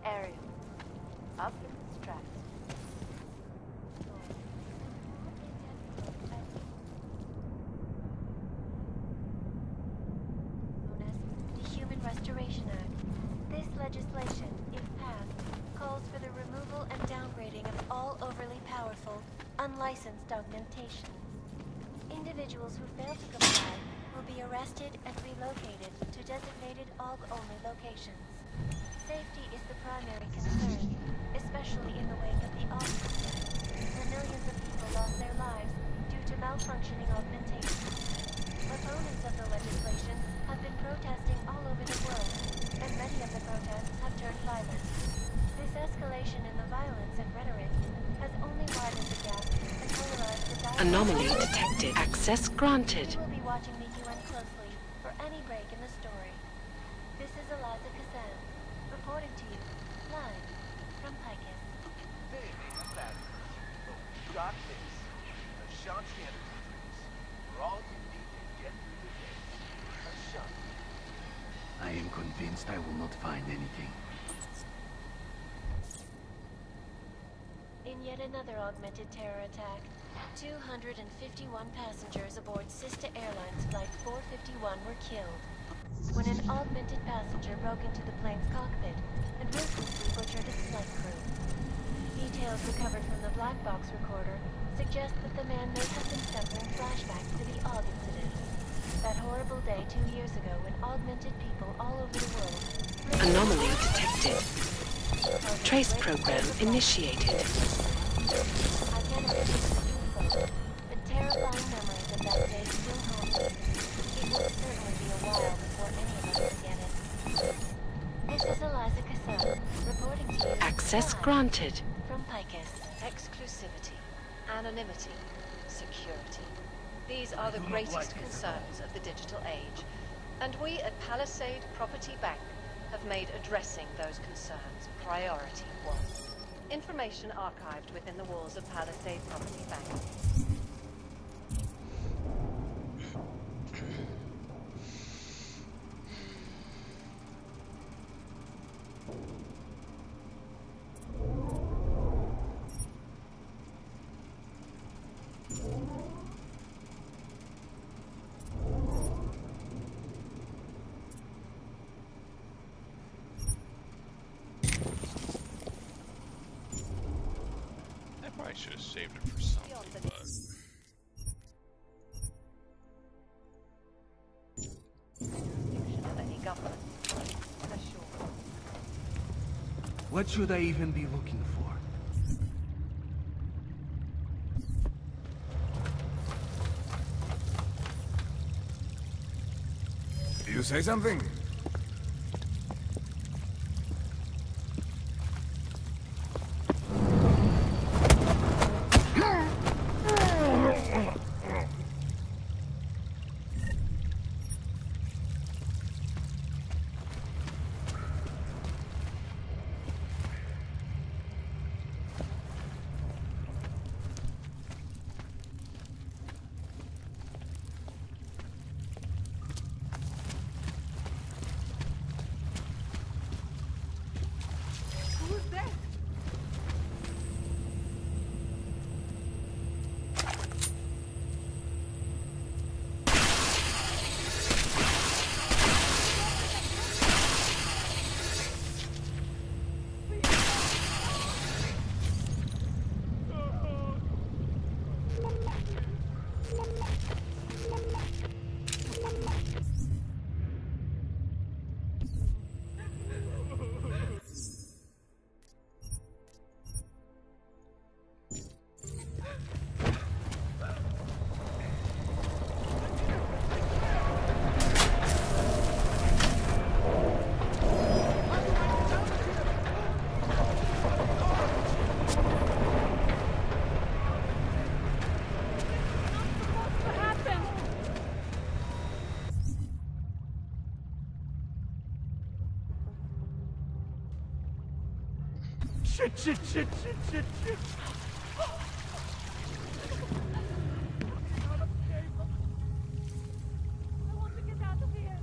Ariel, up in the stress. The Human Restoration Act. This legislation, if passed, calls for the removal and downgrading of all overly powerful, unlicensed augmentations. Individuals who fail to comply will be arrested and relocated to designated AUG-only locations. Safety is the primary concern, especially in the wake of the AUG incident, where millions of people lost their lives due to malfunctioning augmentations. Opponents of the legislation have been protesting all over the world, and many of the protests have turned violent. This escalation in the violence and rhetoric has only widened the gap and polarized the dialogue. Anomaly detected. Access granted. We will be watching the UN closely for any break in the story. This is Eliza Kassan, reporting to you, live from Picus. Baby, that. You got this. Ashanti Entertainment. We're all you need to get through the day. Ashanti. I am convinced I will not find anything. In yet another augmented terror attack, 251 passengers aboard Sista Airlines Flight 451 were killed when an augmented passenger broke into the plane's cockpit and ruthlessly butchered its flight crew. Details recovered from the black box recorder suggest that the man may have been suffering flashbacks to the AUG incident. That horrible day 2 years ago when augmented people all over the world... Anomaly detected. Trace program initiated. I cannot speak for you folks, but terrifying memories of that day still haunt me. It will certainly be a while before any of us forget it. This is Eliza Kassan, reporting to you. Access live granted. from Picus. Exclusivity, anonymity, security. These are the greatest concerns of the digital age. And we at Palisade Property Bank have made addressing those concerns priority one. Information archived within the walls of Palisade Property Bank. I should have saved it for something, but... Of any government, for sure. What should I even be looking for? You say something? Shit. I want to get out of here.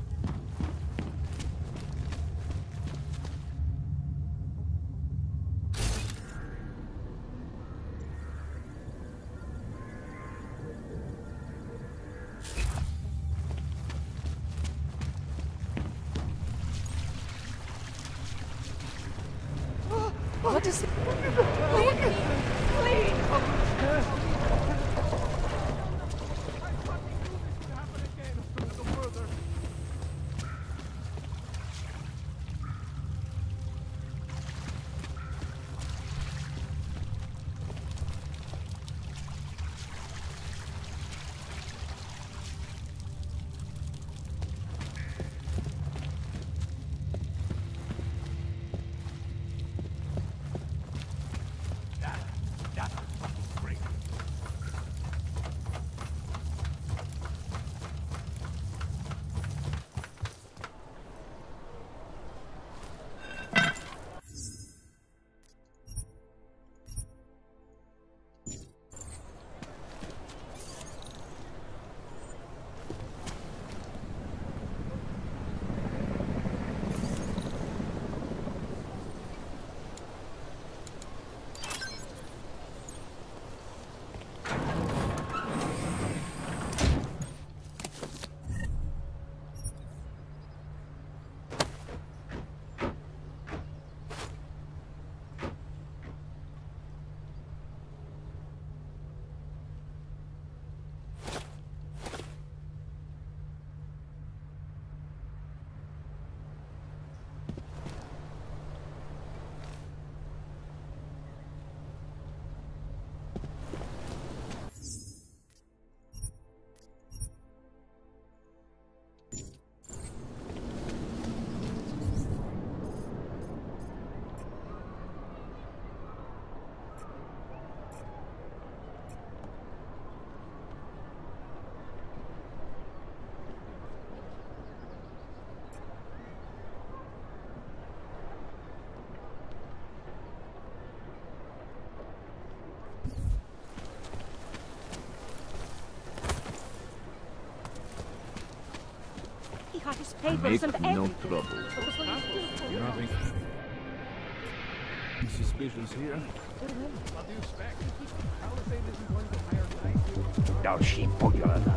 What is it? Got his papers and everything. No trouble. Nothing suspicious here. What do you expect? Palisade isn't going to hire night. Další podělaná.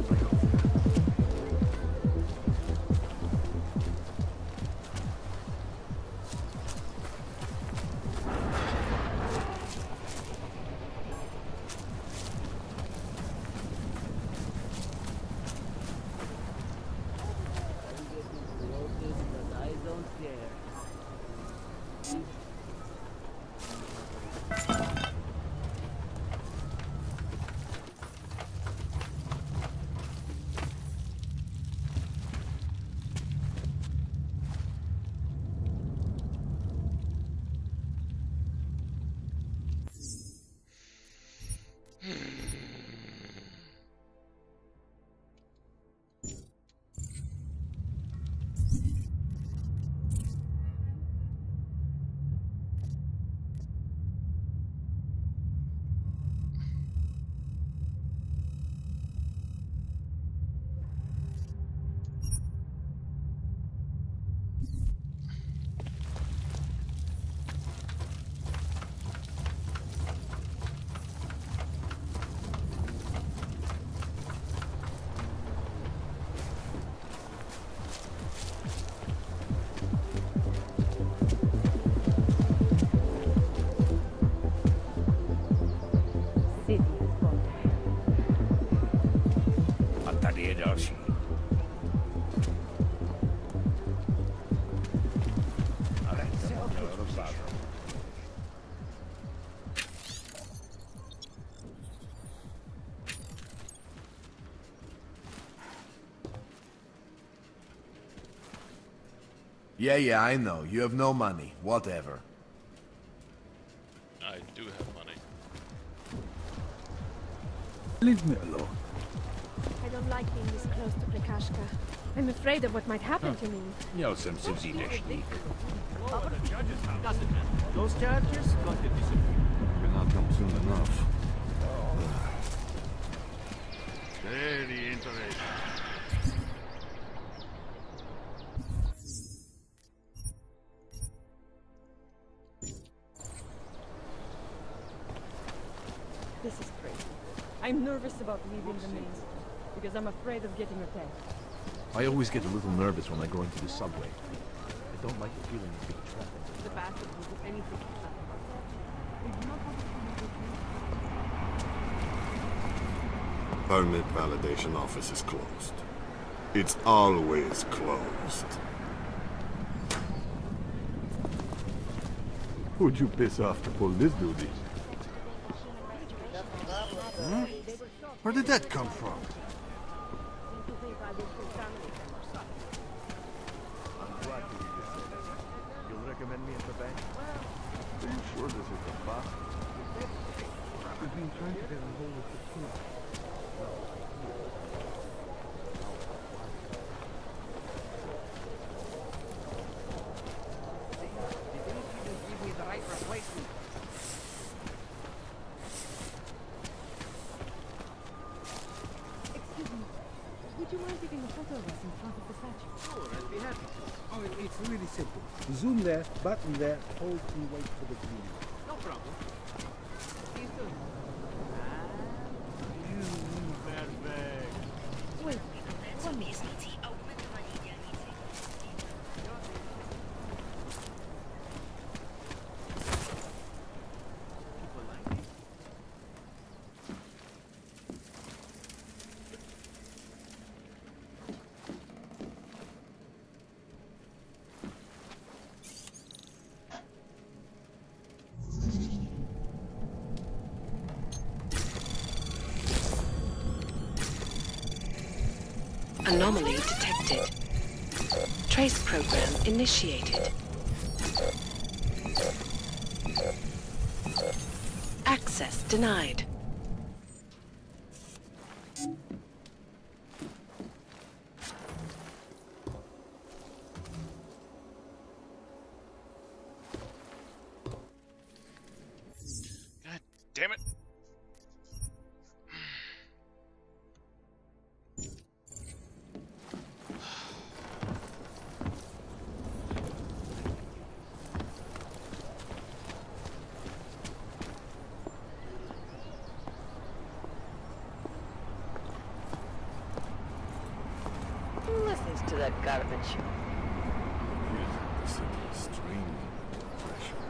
Yeah, I know. You have no money. Whatever. I do have money. Leave me alone. don't like being this close to Plekashka. I'm afraid of what might happen to me. Miał sem Suzy Desznik. Doesn't matter. Those characters got to disappear. Will not come soon enough. Very interesting. This is crazy. I'm nervous about leaving the maze, because I'm afraid of getting attacked. I always get a little nervous when I go into the subway. I don't like the feeling of being trapped. The bastard will do anything to stop us. Permit validation office is closed. It's always closed. Who'd you piss off to pull this duty? Hmm? Where did that come from? You'll recommend me at the bank? Are you sure this is the boss? We've been trying to get a hold of the kid. Give me the right replacement. Excuse me. Would you mind taking a photo of us in front of the statue? Sure, I'd be happy to. Oh, it's really simple. Zoom there, button there, hold and wait for the green. No problem. See you soon. Perfect. Wait, one minute. Anomaly detected. Trace program initiated. Access denied. God damn it. Who listens to that garbage? The city is extremely under pressure.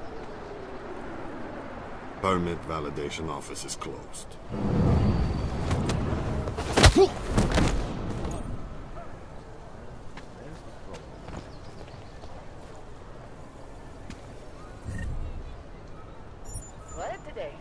Permit validation office is closed. What today?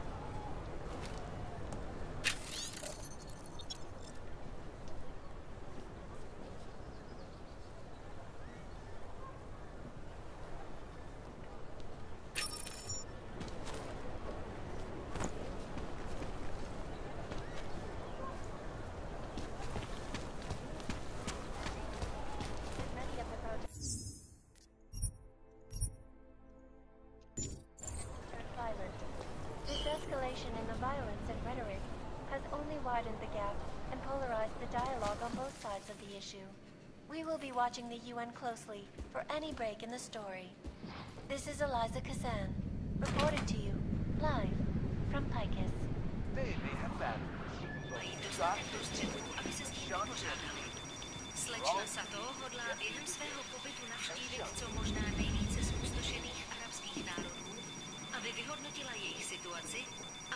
This escalation in the violence and rhetoric has only widened the gap and polarized the dialogue on both sides of the issue. We will be watching the UN closely for any break in the story. This is Eliza Kazan, reporting to you, live, from Picus. They may have batteries, but Slečna Sato hodlá během svého pobytu navštívit co možná nejvíce zpustošených arabských národů, aby vyhodnotila jejich situaci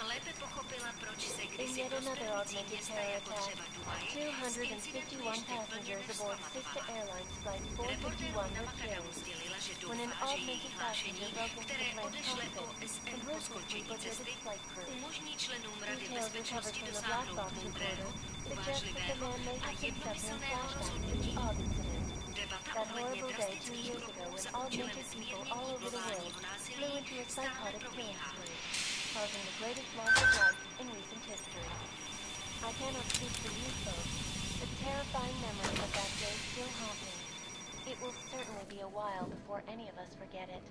a lépe pochopila, proč se kdysi prosperující města jako třeba Dubaj z incidentu ještě plně nevzpamatovala. Reportérům na Makadamu sdělila, že doufá, že jejich hlášení, které odešle OSN po skončení cesty, umožní členům Rady bezpečnosti dosáhnout moudrého, uvážlivého a jednomyslného rozhodnutí. Debata ohledně drastických kroků za účelem zmírnění globálního násilí stále probíhá. Causing the greatest loss of life in recent history. I cannot speak for you folks, The terrifying memory of that day still haunt me. It will certainly be a while before any of us forget it.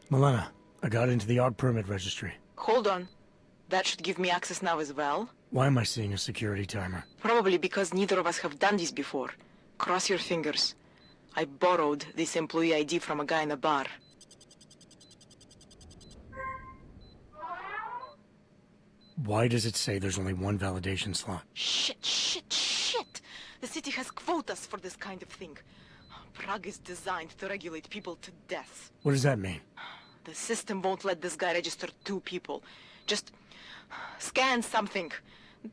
Milena, I got into the odd permit registry. Hold on. That should give me access now as well. Why am I seeing a security timer? Probably because neither of us have done this before. Cross your fingers. I borrowed this employee ID from a guy in a bar. Why does it say there's only one validation slot? Shit! The city has quotas for this kind of thing. Prague is designed to regulate people to death. What does that mean? The system won't let this guy register 2 people. Just scan something.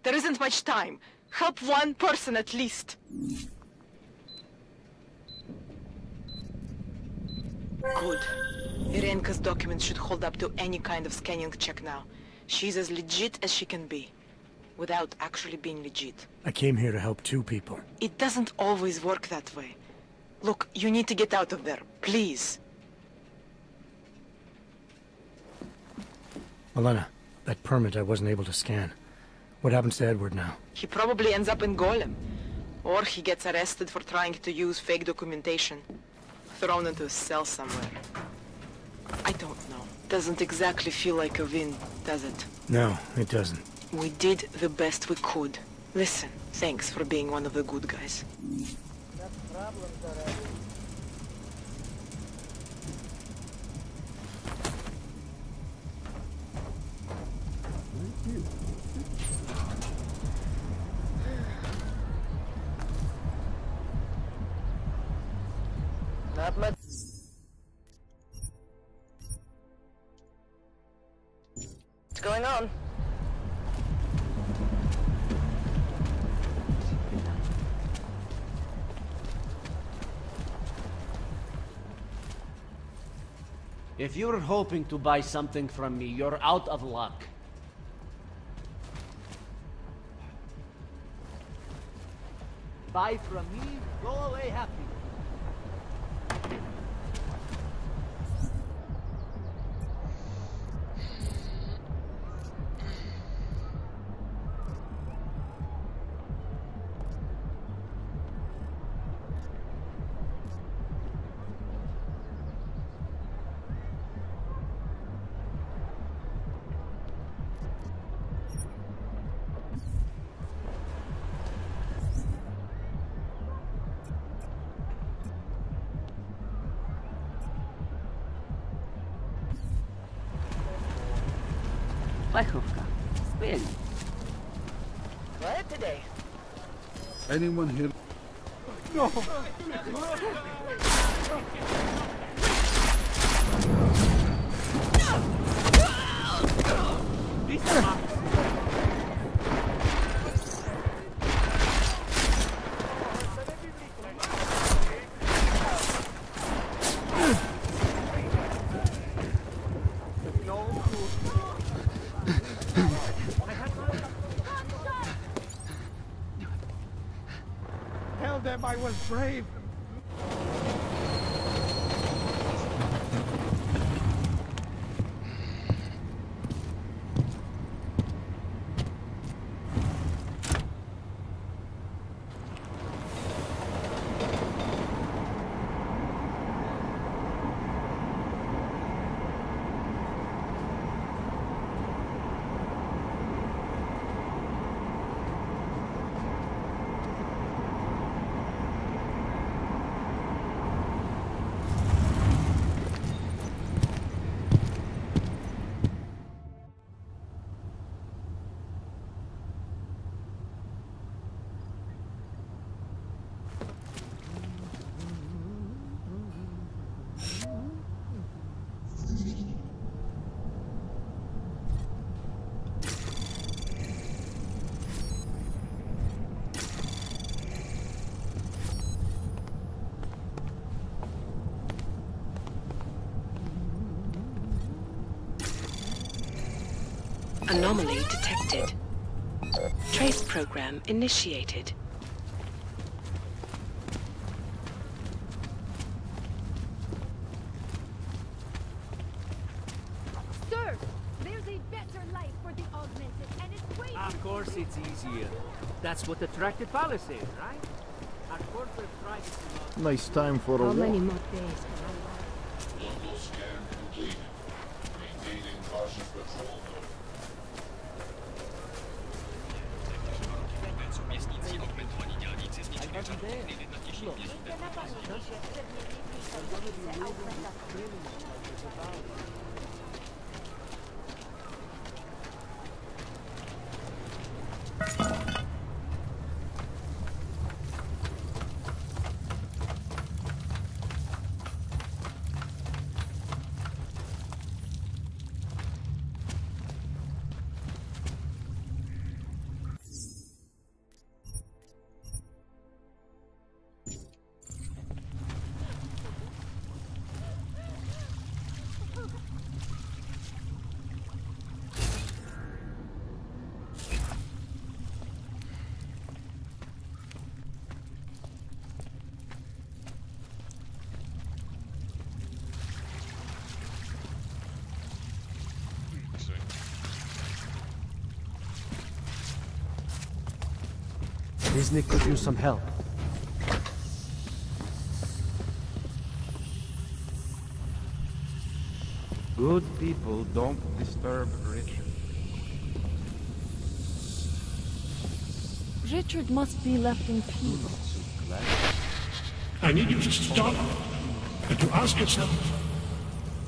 There isn't much time. Help one person at least. Good. Irenka's documents should hold up to any kind of scanning check now. She's as legit as she can be, without actually being legit. I came here to help 2 people. It doesn't always work that way. Look, you need to get out of there, please. Milena, that permit I wasn't able to scan. What happens to Edward now? He probably ends up in Golem. Or he gets arrested for trying to use fake documentation. Thrown into a cell somewhere. I don't know. Doesn't exactly feel like a win, does it? No, it doesn't. We did the best we could. Listen, thanks for being one of the good guys. Not much. What's going on? If you're hoping to buy something from me, you're out of luck. Buy from me, go away happy. Plechovka. Skvělý. What today? Anyone here? No! Tell them I was brave. Anomaly detected. Trace program initiated. Sir, there's a better life for the augmented, and it's way Of course it's easier. That's what attracted Palisade, right? Our corporate privacy law... Nice time for a How walk. many more days can I walk? Local scan complete. Maintaining cautious patrol mode. I wasn't there. Look, Riznik could use some help. Good people don't disturb Richard. Richard must be left in peace. I need you to stop and to ask yourself,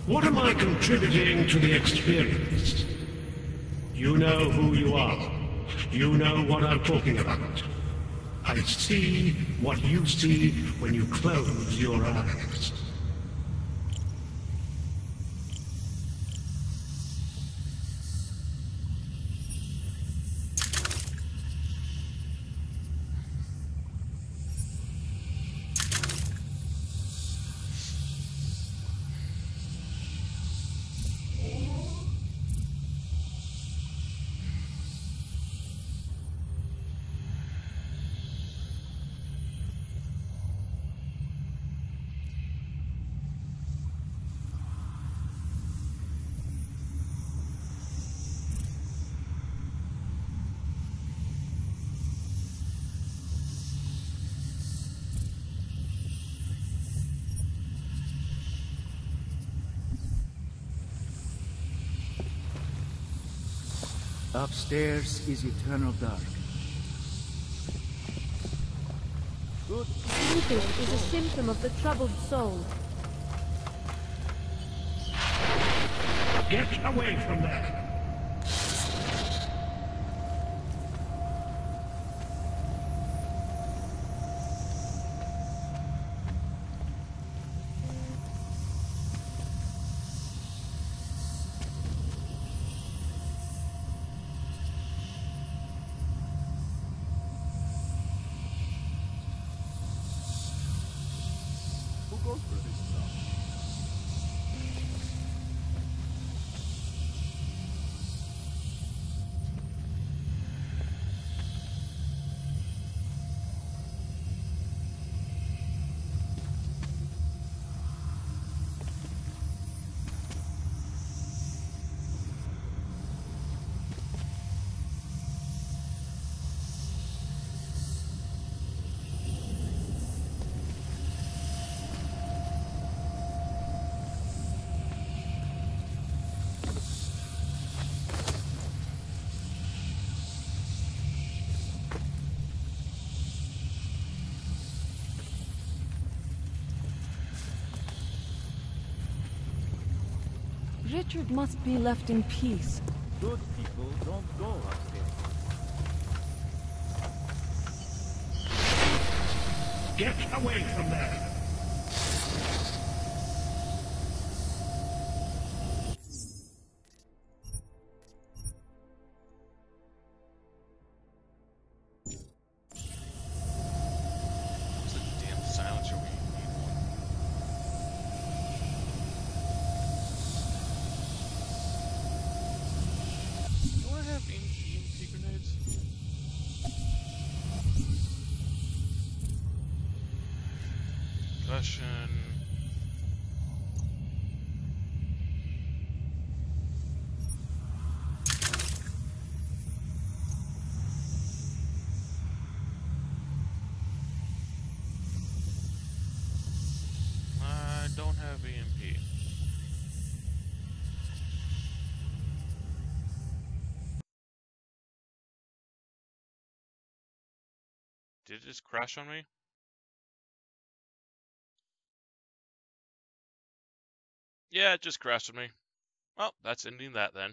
what am I contributing to the experience? You know who you are. You know what I'm talking about. I see what you see when you close your eyes. Upstairs is eternal dark. Good. Sleeping is a symptom of the troubled soul. Get away from there! Who goes for this stuff? Richard must be left in peace. Good people don't go upstairs. Get away from there! What's the damn silencer we need one? have EMP grenades? Concussion. I don't have EMP. Did it just crash on me? Yeah, it just crashed on me. Well, that's ending that then.